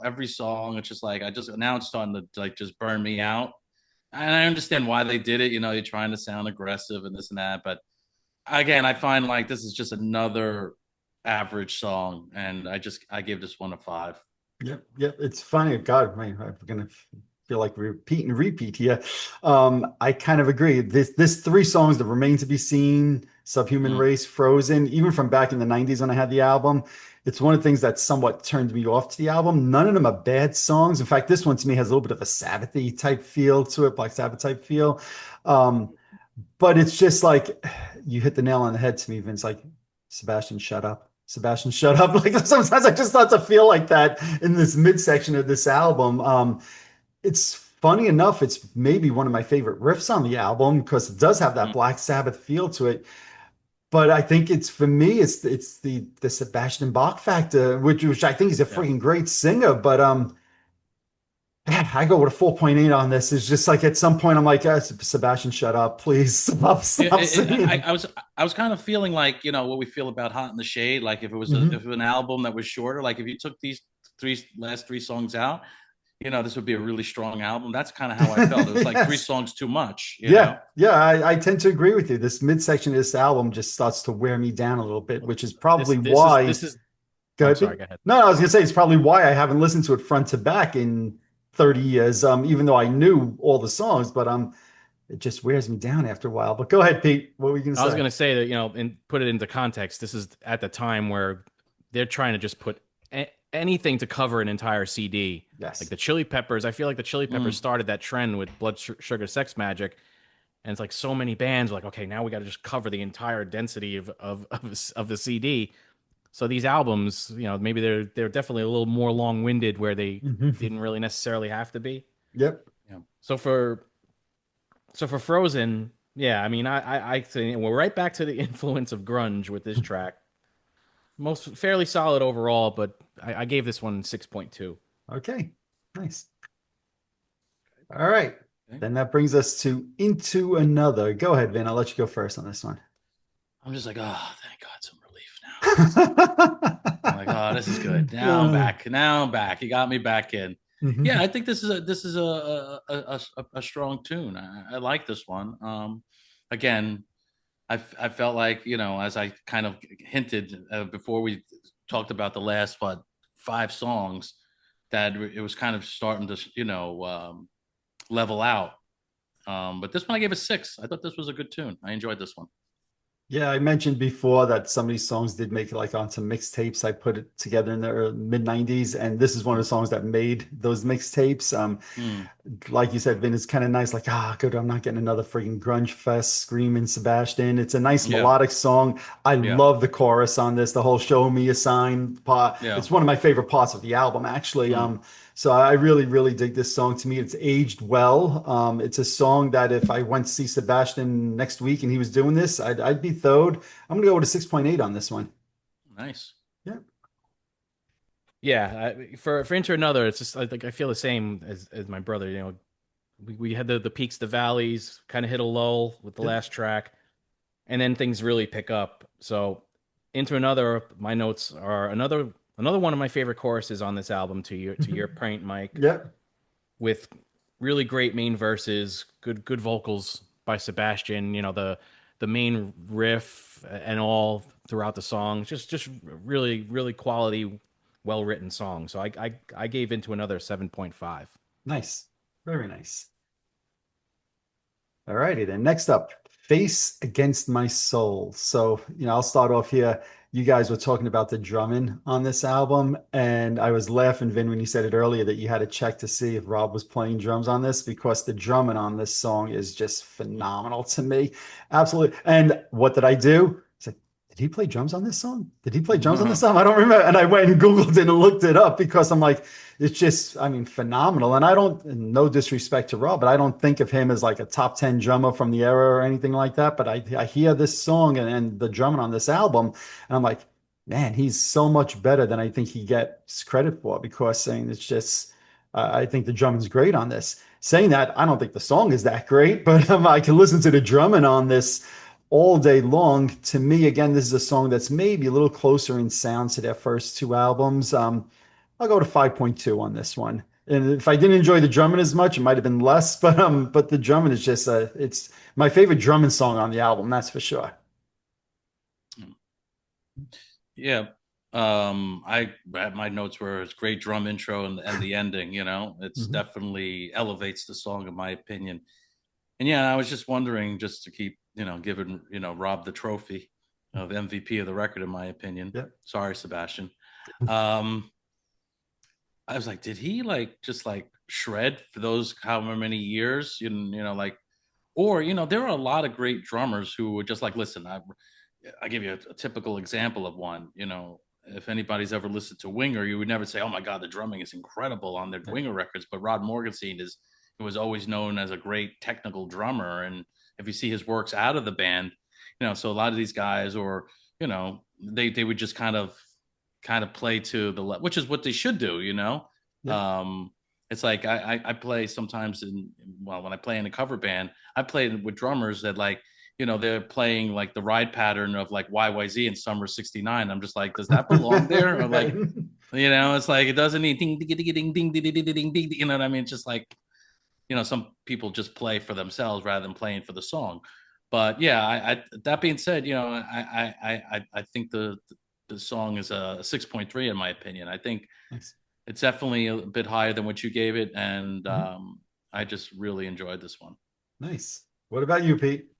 every song, it's just like, now it's starting to like just burn me out. And I understand why they did it. You're trying to sound aggressive and this and that. But again, I find like this is just another average song. And I give this one a 5. Yep, yep. It's funny. God, man, I'm gonna feel like repeat and repeat here. I kind of agree. This three songs that remain to be seen, Subhuman Mm, Race, Frozen, even from back in the 90s when I had the album, it's one of the things that somewhat turned me off to the album. None of them are bad songs. In fact, this one to me has a little bit of a Sabbathy type feel to it, Black Sabbath type feel. Um, but it's just like you hit the nail on the head to me, Vince. Like, Sebastian, shut up. Sebastian, shut up. Like sometimes I just start to feel like that in this midsection of this album. It's funny enough, it's maybe one of my favorite riffs on the album because it does have that mm, Black Sabbath feel to it. But I think it's for me, it's the Sebastian Bach factor, which I think he's a yeah. freaking great singer. But I go with a 4.8 on this. It's just like at some point I'm like, Sebastian, shut up, please stop singing. I was kind of feeling like what we feel about Hot in the Shade. Like if it was if Mhm. it was an album that was shorter, like if you took these last three songs out, this would be a really strong album. That's kind of how I felt. It was like three Yes. songs too much. Yeah, I tend to agree with you. This midsection of this album just starts to wear me down a little bit, which is This probably this is why. this is. Go Oh, ahead, sorry. Pete. Go ahead. No, I was gonna say it's probably why I haven't listened to it front to back in 30 years. Even though I knew all the songs, but it just wears me down after a while. But go ahead, Pete. What were you gonna I was say? going to say that, and put it into context. This is at the time where they're trying to just put anything to cover an entire CD. Like Yes. the Chili Peppers, I feel like the Chili Peppers Mm, started that trend with Blood Sugar Sex Magic, and it's like so many bands are like, okay, now we got to just cover the entire density of the CD. So these albums, maybe they're definitely a little more long-winded where they Mhm. didn't really necessarily have to be. Yep. yeah. So for Frozen, yeah, I mean, I think we're right back to the influence of grunge with this track. Most fairly solid overall, but I gave this one 6.2. Okay. Nice. All right. Okay. Then that brings us to Into Another. Go ahead, Vin. I'll let you go first on this one. I'm just like, oh, thank God, some relief now. I'm like, oh, this is good. Now I'm back. Now I'm back. You got me back in. Yeah, Mhm. I think this is a strong tune. I like this one. Again, I felt like as I kind of hinted before we talked about the last 5 songs, that it was kind of starting to level out. But this one I gave a 6. I thought this was a good tune. I enjoyed this one. Yeah, I mentioned before that some of these songs did make it like onto mixtapes. I put it together in the mid 90s, and this is one of the songs that made those mixtapes. Mm, Like you said, Vin, it's kind of nice, like, good, I'm not getting another freaking grunge fest screaming Sebastian. It's a nice yeah, melodic song. I yeah, love the chorus on this, the whole show me a sign part. yeah. It's one of my favorite parts of the album, actually. Mm, So I really, really dig this song. To me, it's aged well. It's a song that if I went to see Sebastian next week and he was doing this, I'd be thrilled. I'm gonna go with a 6.8 on this one. nice. Yeah. Yeah, for Into Another, it's just like I feel the same as my brother. We had the peaks, the valleys, kind of hit a lull with the Yep. last track, and then things really pick up. So Into Another, my notes are another one of my favorite choruses on this album. To your point, Mike, Yep. with really great main verses, good vocals by Sebastian. The main riff and all throughout the song, just really really quality, well written song. So I gave Into Another 7.5. Nice. Very nice. All righty then. Next up, Face Against My Soul. So, I'll start off here. You guys were talking about the drumming on this album, and I was laughing, Vin, when you said it earlier that you had to check to see if Rob was playing drums on this because the drumming on this song is just phenomenal to me. Absolutely. And what did I do? It's like, did he play drums on this song? Did he play drums on this song? I don't remember. And I went and Googled it and looked it up because I'm like, it's just, I mean, phenomenal. And I don't, no disrespect to Rob, but I don't think of him as like a top 10 drummer from the era or anything like that. But I hear this song and the drumming on this album, and I'm like, man, he's so much better than I think he gets credit for because saying it's just, I think the drumming's great on this. Saying that, I don't think the song is that great, but I can listen to the drumming on this all day long. To me, again, this is a song that's maybe a little closer in sound to their first two albums. I'll go to 5.2 on this one. And if I didn't enjoy the drumming as much, it might have been less, but the drumming is just it's my favorite drumming song on the album, that's for sure. Yeah. I my notes were it's great drum intro and the ending, it's Mhm. definitely elevates the song in my opinion. And yeah, I was just wondering just to keep, giving, Rob the trophy of MVP of the record, in my opinion. Yep. Sorry, Sebastian. Um, I was like, did he like just like shred for those however many years? Like, or there are a lot of great drummers who were just like, listen, I give you a typical example of one. If anybody's ever listened to Winger, you would never say, "Oh my God, the drumming is incredible on their Winger records." But Rod Morgenstein was always known as a great technical drummer, and if you see his works out of the band, so a lot of these guys, or they would just kind of play to the which is what they should do. Yep. It's like I play sometimes when I play in a cover band, I play with drummers that like they're playing like the ride pattern of like YYZ in Summer '69. I'm just like, does that belong there? Or like, Right. it's like it doesn't need ding ding ding ding ding ding ding ding. You know what I mean? It's just like, some people just play for themselves rather than playing for the song. But yeah, that being said, I think the song is a 6.3 in my opinion. I think Nice. it's definitely a bit higher than what you gave it, and Mhm. I just really enjoyed this one. Nice. What about you, Pete?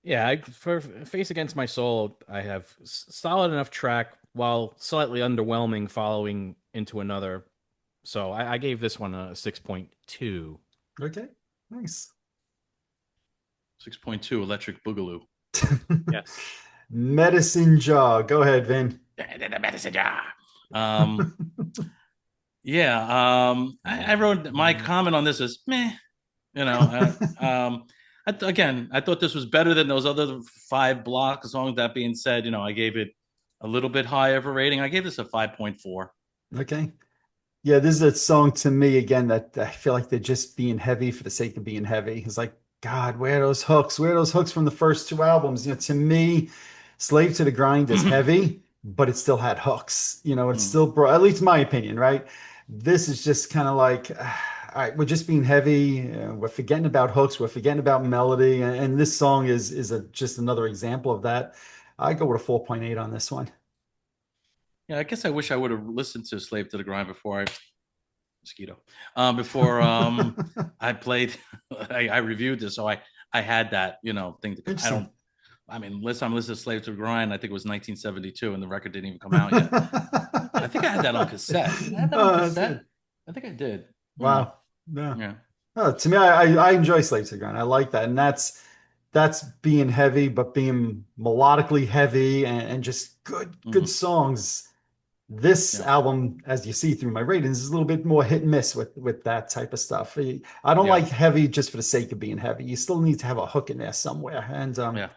Yeah, for Face Against My Soul, I have solid enough track while slightly underwhelming following into another. So I gave this one a 6.2. Okay. Nice. 6.2 Electric Boogaloo. Yes. Medicine Jar. Go ahead, Vin. The medicine jar. Um, yeah, I wrote my comment on this is meh. You know, again, I thought this was better than those other five block songs. That being said, I gave it a little bit higher of a rating. I gave this a 5.4. Okay. Yeah, this is a song to me again that I feel like they're just being heavy for the sake of being heavy. It's like, God, where are those hooks? Where are those hooks from the first two albums? To me, Slave to the Grind is heavy, but it still had hooks. It's still bro, at least my opinion, right? This is just kind of like, all right, we're just being heavy. We're forgetting about hooks. We're forgetting about melody, and this song is just another example of that. I go with a 4.8 on this one. Yeah, I guess I wish I would have listened to Slave to the Grind before I mosquito before I played. I reviewed this, so I had that thing to. I Interesting. don't. I mean, listen, I'm listening to Slave to the Grind. I think it was 1972, and the record didn't even come out yet. I think I had that on cassette. Did I have that on Oh, that's cassette? good. I think I did. Hmm. Wow. Yeah. Yeah. To me, I enjoy Slave to the Grind. I like that, and that's being heavy, but being melodically heavy and just good Hmm. songs. This Yeah. album, as you see through my ratings, is a little bit more hit and miss with that type of stuff. I don't Yeah. like heavy just for the sake of being heavy. You still need to have a hook in there somewhere, and Yeah.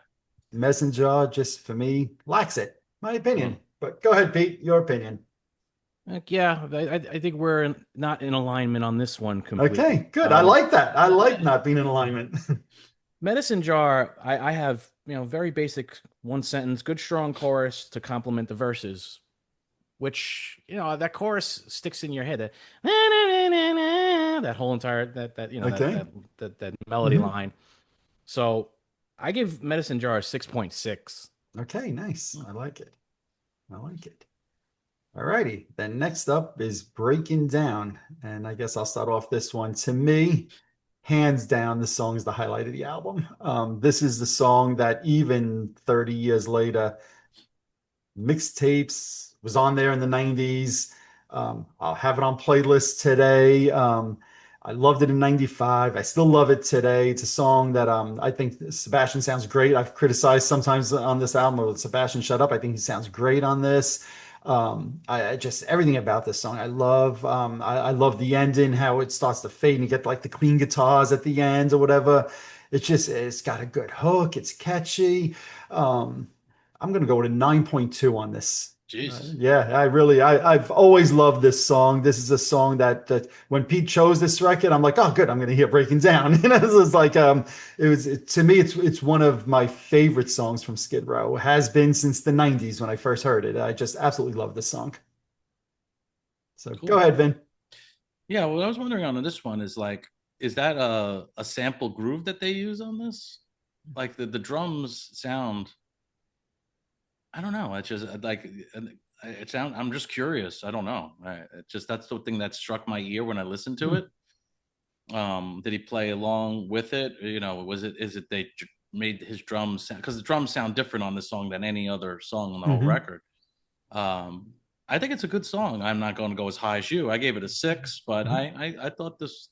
Messenger just for me lacks it. My Hmm. opinion. But go ahead, Pete. Your opinion. Like, yeah, I think we're not in alignment on this one completely. Okay, good. I like that. I like not being in alignment. Medicine Jar, I have, very basic one sentence, good strong chorus to complement the verses, which, that chorus sticks in your head. That whole entire Okay. that melody Mhm. line. So I give Medicine Jar a 6.6. Okay, nice. I like it. I like it. All righty. Then next up is Breaking Down. And I guess I'll start off this one. To me, hands down, the song is the highlight of the album. This is the song that even 30 years later, mixtapes was on there in the 90s. I'll have it on playlists today. I loved it in 95. I still love it today. It's a song that I think Sebastian sounds great. I've criticized sometimes on this album, "Oh, Sebastian, shut up." I think he sounds great on this. I just everything about this song I love. I love the ending, how it starts to fade and you get like the clean guitars at the end or whatever. It's got a good hook. It's catchy. Um, I'm going to go with a 9.2 on this. Jesus. Yeah, I've always loved this song. This is a song that when Pete chose this record, I'm like, oh, good, I'm going to hear Breaking Down. This is like, to me, it's one of my favorite songs from Skid Row. It has been since the '90s when I first heard it. I just absolutely love this song. So go Cool. ahead, Vin. Yeah, what I was wondering on this one is like, is that a sample groove that they use on this? Like the drums sound, I don't know. It's just like it sound. I'm just curious. I don't know. It just that's the thing that struck my ear when I listened to Hmm. it. Did he play along with it? You know, was it is it they made his drums sound, because the drums sound different on this song than any other song on the whole Hmm. record. I think it's a good song. I'm not going to go as high as you. I gave it a 6, but Hmm. I thought this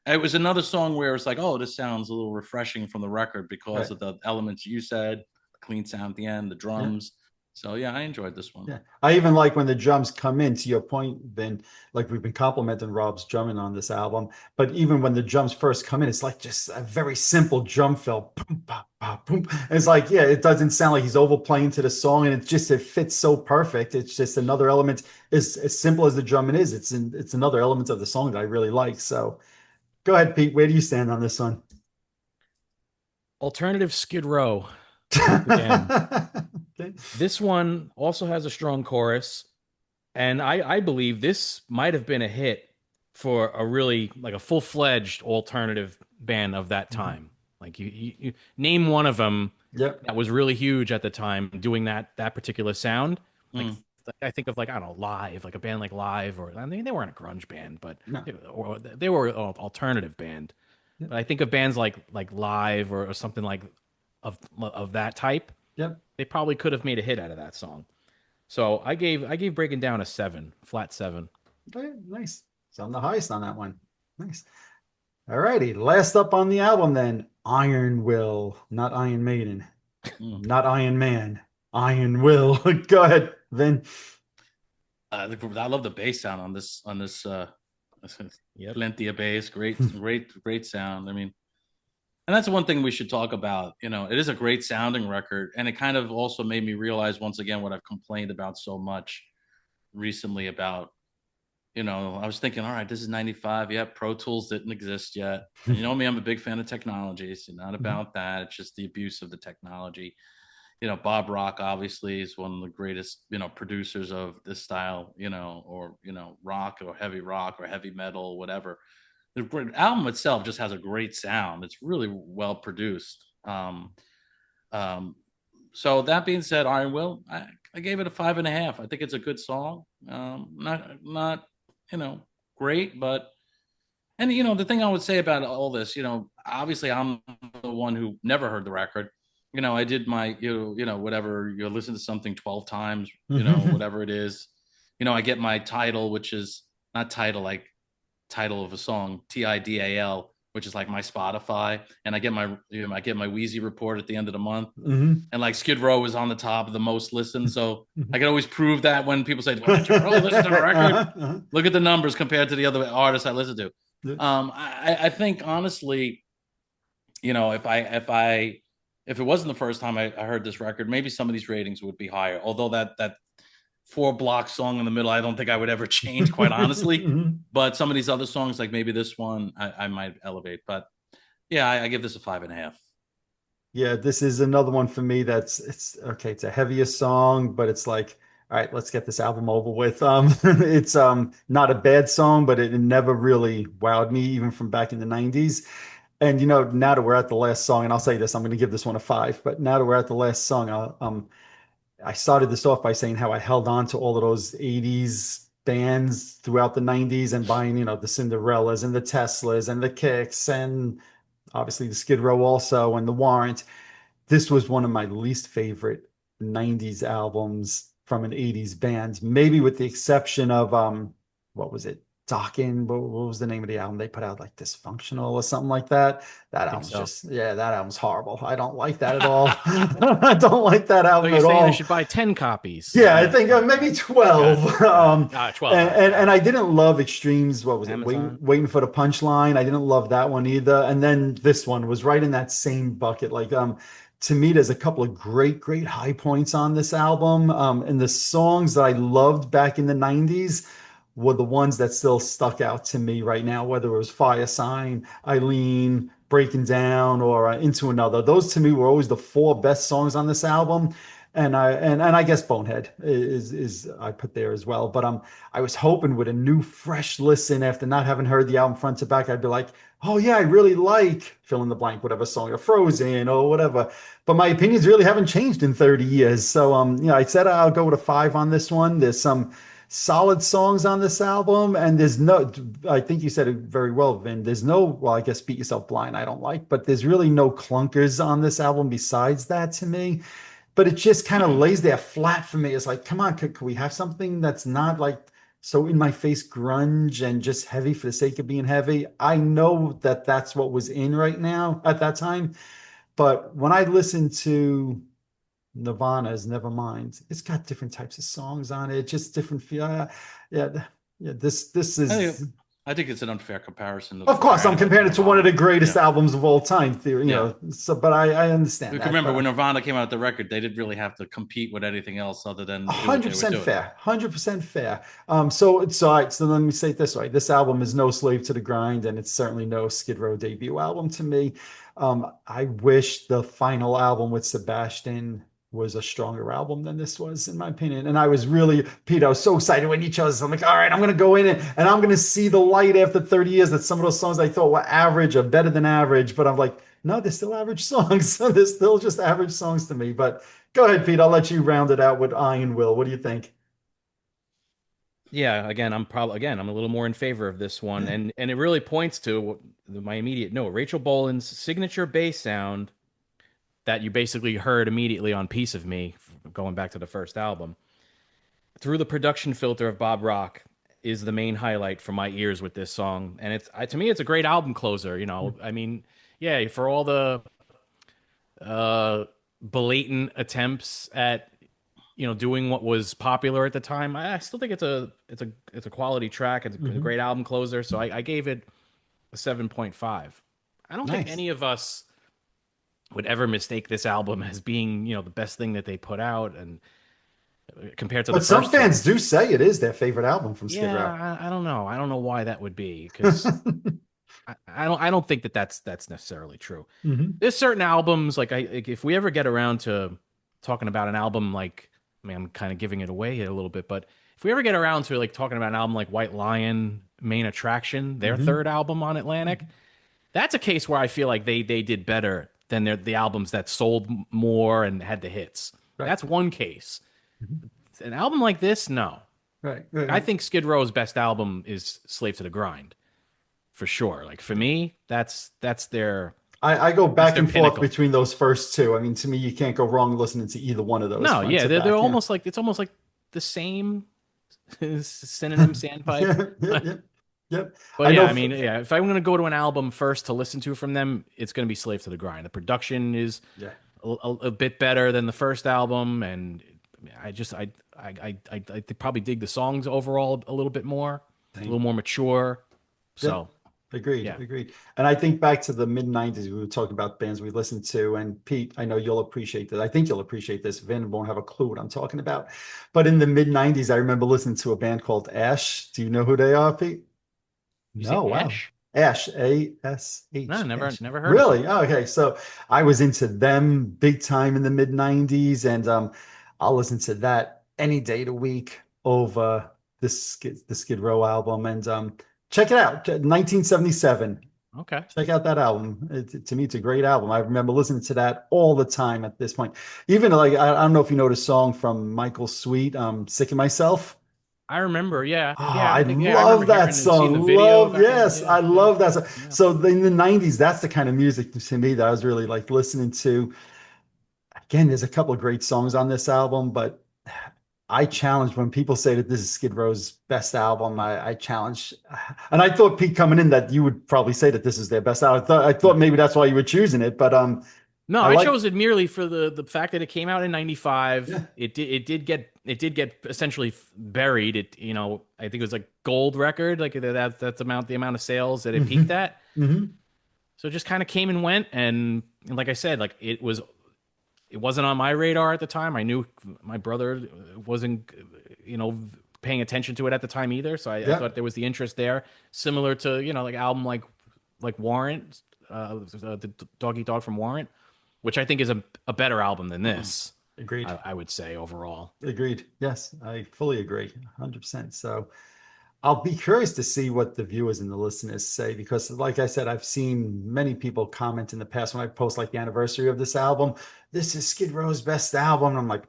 it was another song where it's like, oh, this sounds a little refreshing from the record because Right. of the elements you said, the clean sound at the end, the Yeah. drums. So yeah, I enjoyed this one. Yeah. I even like when the drums come in, to your point, Ben, like we've been complimenting Rob's drumming on this album, but even when the drums first come in, it's like just a very simple drum fill. Boom, ba, ba, boom. And it's like, yeah, it doesn't sound like he's overplaying to the song, and it fits so perfect. It's just another element, as simple as the drumming is, it's another element of the song that I really like. So go ahead, Pete. Where do you stand on this one? Alternative Skid Row. Once again, Okay. this one also has a strong chorus, and I believe this might have been a hit for a really like a full-fledged alternative band of that Mhm. time. Like you name one of them Yep. that was really huge at the time doing that particular sound. Like Mm. I think of like I don't know Live, like a band like Live, or I mean they weren't a grunge band, but No. they were an alternative band. Yep. But I think of bands like Live or something like of that type. Yep. They probably could have made a hit out of that song. So I gave Breaking Down a 7, flat 7. Okay, nice. So I'm the highest on that one. Nice. All righty. Last up on the album, then Iron Will, not Iron Maiden, Mm. not Iron Man, Iron Will. Go ahead, Vin. I love the bass sound on this. Yep. Plenty of bass, great sound. I mean, and that's one thing we should talk about. You know, it is a great sounding record, and it kind of also made me realize once again what I've complained about so much recently about. You know, I was thinking, all right, this is 95. Yeah, Pro Tools didn't exist yet. And you know me, I'm a big fan of technology. It's not about that. It's just the abuse of the technology. You know, Bob Rock obviously is one of the greatest, you know, producers of this style, you know, or, you know, rock or heavy metal, whatever. The album itself just has a great sound. It's really well produced. Um, so that being said, Iron Will, I gave it a 5.5. I think it's a good song. Not you know great, but and you know the thing I would say about all this, you know, obviously I'm the one who never heard the record. You know, I did my you know whatever you listen to something 12 times, you know whatever it is. You know, I get my title, which is not title like title of a song, TIDAL, which is like my Spotify, and I get my Wheezy report at the end of the month, Hmm. and like Skid Row is on the top of the most listened. So I can always prove that when people say, "Well, did you really listen to the record?" Look at the numbers compared to the other artists I listen to. I think honestly, you know, if it wasn't the first time I heard this record, maybe some of these ratings would be higher. Although that 4 block song in the middle, I don't think I would ever change, quite honestly. But some of these other songs, like maybe this one, I might elevate. But yeah, I give this a 5.5. Yeah, this is another one for me that's it's okay, it's a heavier song, but it's like, all right, let's get this album over with. It's not a bad song, but it never really wowed me even from back in the '90s. And now that we're at the last song, and I'll say this, I'm going to give this one a 5, but now that we're at the last song, I started this off by saying how I held on to all of those '80s bands throughout the '90s and buying, the Cinderellas and the Teslas and the Kicks and obviously the Skid Row also and the Warrant. This was one of my least favorite '90s albums from an '80s band, maybe with the exception of what was it? Dokken. What was the name of the album they put out? Like Dysfunctional or something like that. That I think album's so. just, yeah, that album's horrible. I don't like that at all. I don't like that So album you're at saying I all. should buy 10 copies? Yeah, I Yeah. think All maybe right. Got it. 12. Got it. 12. All right. Got And it. I didn't love Extremes. What was it? Amazon. Waiting for the Punchline. I didn't love that one either. And then this one was right in that same bucket. Like, to me, there's a couple of great high points on this album. And the songs that I loved back in the 90s were the ones that still stuck out to me right now, whether it was Fire Sign, Eileen, Breaking Down, or Into Another. Those to me were always the four best songs on this album. And I guess Bonehead is I put there as well. But I was hoping with a new fresh listen after not having heard the album front to back, I'd be like, oh yeah, I really like fill in the blank, whatever song, or Frozen or whatever. But my opinions really haven't changed in 30 years. So I said I'll go with a 5 on this one. There's some solid songs on this album, and there's no, I think you said it very well, Vin. There's no, well, I guess Beat Yourself Blind, I don't like, but there's really no clunkers on this album besides that to me. But it just kind of lays there flat for me. It's like, come on, could we have something that's not like so in my face grunge and just heavy for the sake of being heavy? I know that that's what was in right now at that time. But when I listen to Nirvana's Nevermind, it's got different types of songs on it, just different feel. Yeah, yeah. This I think, is, I think it's an unfair comparison to of course, I'm comparing it to comparing it to one of the Nirvana. greatest Yeah. albums of all time. Theory, Yeah. So, but I understand We can that. remember But when Nirvana came out with the record, they didn't really have to compete with anything else other than do what hundred they were percent doing. fair. 100% fair. So it's all right. So let me say it this way: this album is no slave to the grind, and it's certainly no Skid Row debut album to me. I wish the final album with Sebastian was a stronger album than this was, in my opinion. And I was really, Pete, I was so excited when you chose this. I'm like, all right, I'm going to go in and I'm going to see the light after 30 years that some of those songs I thought were average or better than average. But I'm like, no, they're still average songs. They're still just average songs to me. But go ahead, Pete. I'll let you round it out with Iron Will. What do you think? Yeah, again, I'm a little more in favor of this one, and it really points to my immediate note. Rachel Bolan's signature bass sound that you basically heard immediately on "Piece of Me," going back to the first album, through the production filter of Bob Rock, is the main highlight for my ears with this song. And to me, it's a great album closer. I mean, yeah, for all the uh, blatant attempts at doing what was popular at the time, I still think it's a quality track. It's a Mhm. great album closer. So I gave it a 7.5. I don't think Nice. any of us would ever mistake this album as being the best thing that they put out, and compared to the But some first two. fans do say it is their favorite album from Skid Row. Yeah, I don't know. I don't know why that would be, because I don't think that's necessarily true. Mhm. There's certain albums like if we ever get around to talking about an album like, I mean, I'm kind of giving it away a little bit, but if we ever get around to like talking about an album like White Lion, Main Attraction, their Mhm. third album on Atlantic, that's a case where I feel like they did better than the albums that sold more and had the hits. Right. That's one case. Mhm. An album like this, no. Right. I Right. think Skid Row's best album is Slave to the Grind, for sure. Like for me, that's their I go that's back their and forth pinnacle. between those first two. I mean, to me, you can't go wrong listening to either one of those No, front yeah, to they're back. Yeah. almost like it's almost like the same synonym sandpipe. Yeah. Yep. Yep. Yep. But I yeah, know. I mean, yeah, if I'm gonna go to an album first to listen to from them, it's gonna be Slave to the Grind. The production is Yeah. a bit better than the first album, and I just I probably dig the songs overall a little bit more, a little Same. more mature. Yep. So Agreed. yeah, Agreed. And I think back to the mid 90s, we were talking about bands we listened to. And Pete, I know you'll appreciate this. I think you'll appreciate this. Vin won't have a clue what I'm talking about. But in the mid 90s, I remember listening to a band called Ash. Do you know who they are, Pete? you say No, wow. Ash? Ash, No, ASH, never Ash. never heard of them. Really? Oh, okay. So I was into them big time in the mid 90s, and I'll listen to that any day of the week over the Skid Row album. And check it out, 1977. Okay. Check out that album. To me, it's a great album. I remember listening to that all the time at this point. Even like I don't know if you know the song from Michael Sweet, "Sick of Myself." I remember, yeah, Oh, yeah, I I remember love that hearing and seeing song. the video Love, back in the yes, day. I Yeah, love that song. yeah. So in the 90s, that's the kind of music to me that I was really like listening to. Again, there's a couple of great songs on this album, but I challenge when people say that this is Skid Row's best album. I challenge, and I thought Pete coming in that you would probably say that this is their best album. I thought maybe that's why you were choosing it, but No, I I like, chose it merely for the fact that it came out in '95. yeah. It did get essentially buried. I think it was like gold record, like that's the amount of sales that it peaked Hmm. at. Hmm. So it just kind of came and went, and like I said, like it was it wasn't on my radar at the time. I knew my brother wasn't, you know, paying attention to it at the time either. So I Yeah. thought there was the interest there, similar to, you know, like album like Warrant, the Doggy Dog from Warrant, which I think is a better album than this. Agreed. I would say overall. Agreed. Yes, I fully agree. 100%. So I'll be curious to see what the viewers and the listeners say because, like I said, I've seen many people comment in the past when I post like the anniversary of this album. This is Skid Row's best album. And I'm like,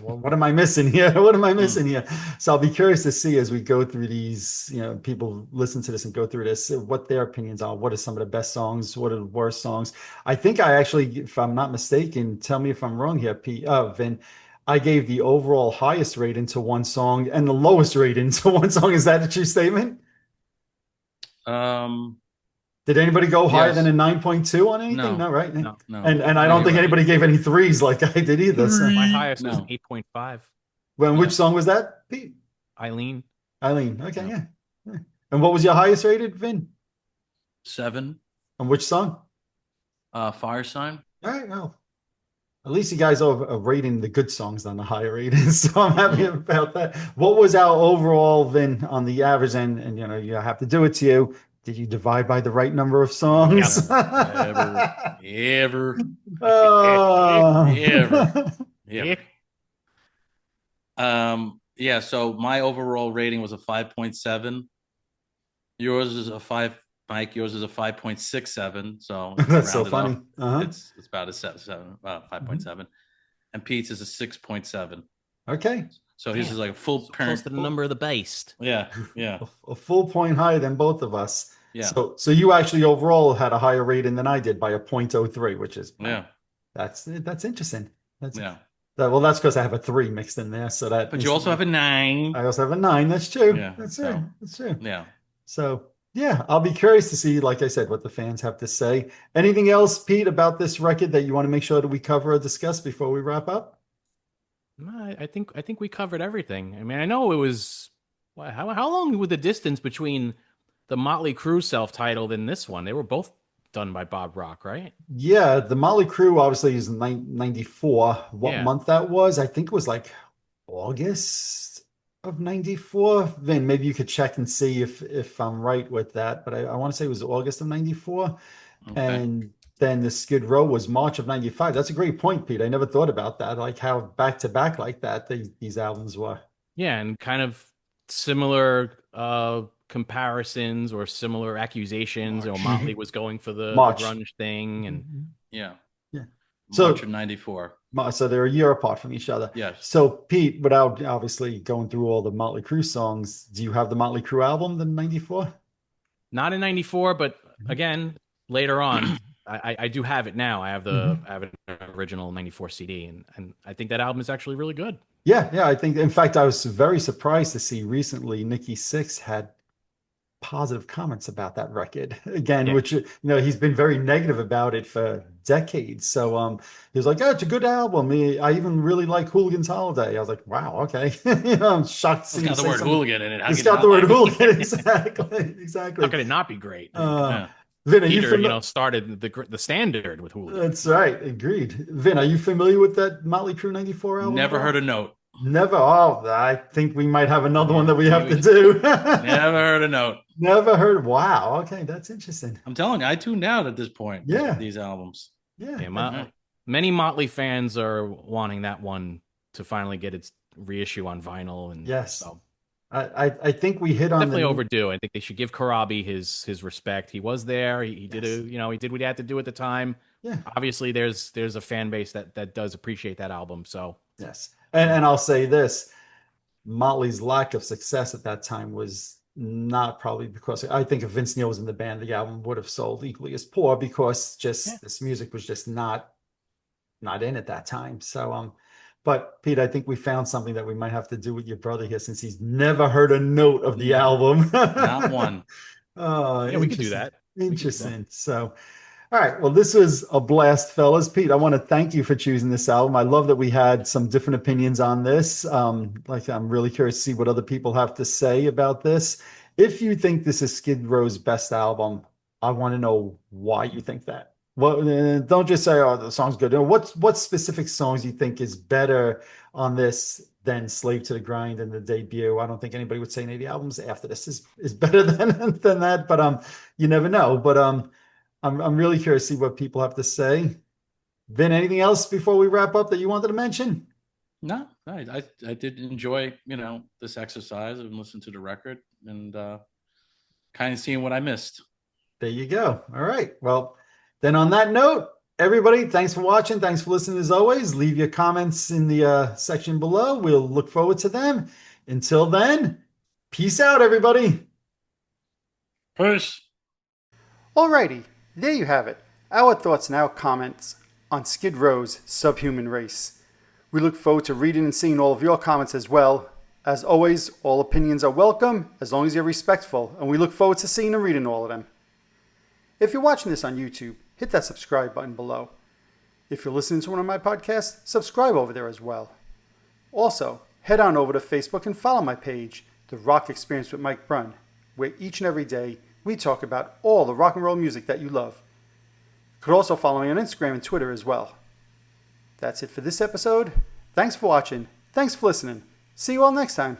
what am I missing here? What am I missing here? So I'll be curious to see as we go through these, you know, people listen to this and go through this, what their opinions are. What are some of the best songs? What are the worst songs? I think I actually, if I'm not mistaken, tell me if I'm wrong here, Vin. I gave the overall highest rating to one song and the lowest rating to one song. Is that a true statement? Um, Did anybody go higher than yes. a 9.2 on anything? No. No, right? No. And I No, don't you're think right. anybody gave any threes like I did either. So My highest was No. 8.5. when No. which song was that, Pete? Eileen. Eileen. Okay, No. yeah. And what was your highest rated, Vin? 7. On which song? Fire Sign. All right, well, at least you guys are rating the good songs on the higher ratings, so I'm happy about that. What was our overall, Vin, on the average? And you know, you have to do it to you. Did you divide by the right number of songs? Ever. Oh. Ever. Yeah. Yeah, so my overall rating was a 5.7. Yours is a 5, Mike. Yours is a 5.67. So it's That's so rounded funny. off. Uh-huh. It's about a 5.7. And Pete's is a 6.7. Okay. So his Damn. is like a full So parent. close to the number of the based. Yeah, yeah, A full point higher than both of us. yeah, So you actually overall had a higher rating than I did by a 0.03, which is yeah, that's interesting. That's yeah. well, that's because I have a 3 mixed in there. So that But you also have a 9. I also have a 9. That's true. Yeah, That's so- true. That's true. Yeah. So yeah, I'll be curious to see, like I said, what the fans have to say. Anything else, Pete, about this record that you want to make sure that we cover or discuss before we wrap up? No, I think we covered everything. I mean, I know it was how long was the distance between the Motley Crue self-titled and this one? They were both done by Bob Rock, right? Yeah, the Motley Crue obviously is 94. What Yeah. month that was? I think it was like August of 94. Vin, maybe you could check and see if I'm right with that, but I want to say it was August of 94. Okay. And then the Skid Row was March of 95. That's a great point, Pete. I never thought about that, like how back to back like that these albums were. Yeah, and kind of similar comparisons or similar accusations. You know, Motley was going for the March. grunge thing, and Yeah. Yeah. So March of 94. so they're a year apart from each other. Yes. So Pete, without obviously going through all the Motley Crue songs, do you have the Motley Crue album, the 94? not in '94, but again later on. I do have it now. I have an original '94 CD, and I think that album is actually really good. Yeah, I think, in fact, I was very surprised to see recently Nikki Sixx had positive comments about that record again, Yeah. which, you know, he's been very negative about it for decades. So he was like, oh, it's a good album. I even really like Hooligan's Holiday. I was like, wow, okay. You know, I'm shocked to see It's got him the say word something. hooligan in it. How It's can you got not the word like it? hooligan. Exactly. How could it not be great? Yeah. Vin, are you Peter, familiar? started the standard with Hooligan. That's right. Agreed. Vin, are you familiar with that Motley Crue 94 album? Never at all? heard a note. Never. Oh, I think we might have another one that we have to do. Never heard a note. Never heard. Wow. Okay, that's interesting. I'm telling you, I tuned out at this point. Yeah. These albums. Yeah. Yeah, many Motley fans are wanting that one to finally get its reissue on vinyl, and Yes. so I think we hit on definitely overdue. I think they should give Karabi his respect. He was there. He did Yes. he did what he had to do at the time. Yeah. Obviously, there's a fan base that does appreciate that album. So Yes. And I'll say this, Motley's lack of success at that time was not probably because I think if Vince Neil was in the band, the album would have sold equally as poor because this music was just not in at that time. So but Pete, I think we found something that we might have to do with your brother here since he's never heard a note of the album. Not one. Oh, yeah, we could do that. Interesting. So, all right. Well, this was a blast, fellas. Pete, I want to thank you for choosing this album. I love that we had some different opinions on this. Like, I'm really curious to see what other people have to say about this. If you think this is Skid Row's best album, I want to know why you think that. Well, don't just say, "Oh, the song's good." What specific songs you think is better on this than "Slave to the Grind" and the debut? I don't think anybody would say any of the albums after this is better than that, but you never know. But I'm really curious to see what people have to say. Vin, anything else before we wrap up that you wanted to mention? No, I did enjoy, this exercise and listen to the record and kind of seeing what I missed. There you go. All right. Well, then on that note, everybody, thanks for watching. Thanks for listening as always. Leave your comments in the section below. We'll look forward to them. Until then, peace out, everybody. Peace. Alrighty, there you have it. Our thoughts and our comments on Skid Row's Subhuman Race. We look forward to reading and seeing all of your comments as well. As always, all opinions are welcome as long as you're respectful, and we look forward to seeing and reading all of them. If you're watching this on YouTube, hit that subscribe button below. If you're listening to one of my podcasts, subscribe over there as well. Also, head on over to Facebook and follow my page, The Rock Experience with Mike Brunn, where each and every day we talk about all the rock and roll music that you love. You could also follow me on Instagram and Twitter as well. That's it for this episode. Thanks for watching. Thanks for listening. See you all next time.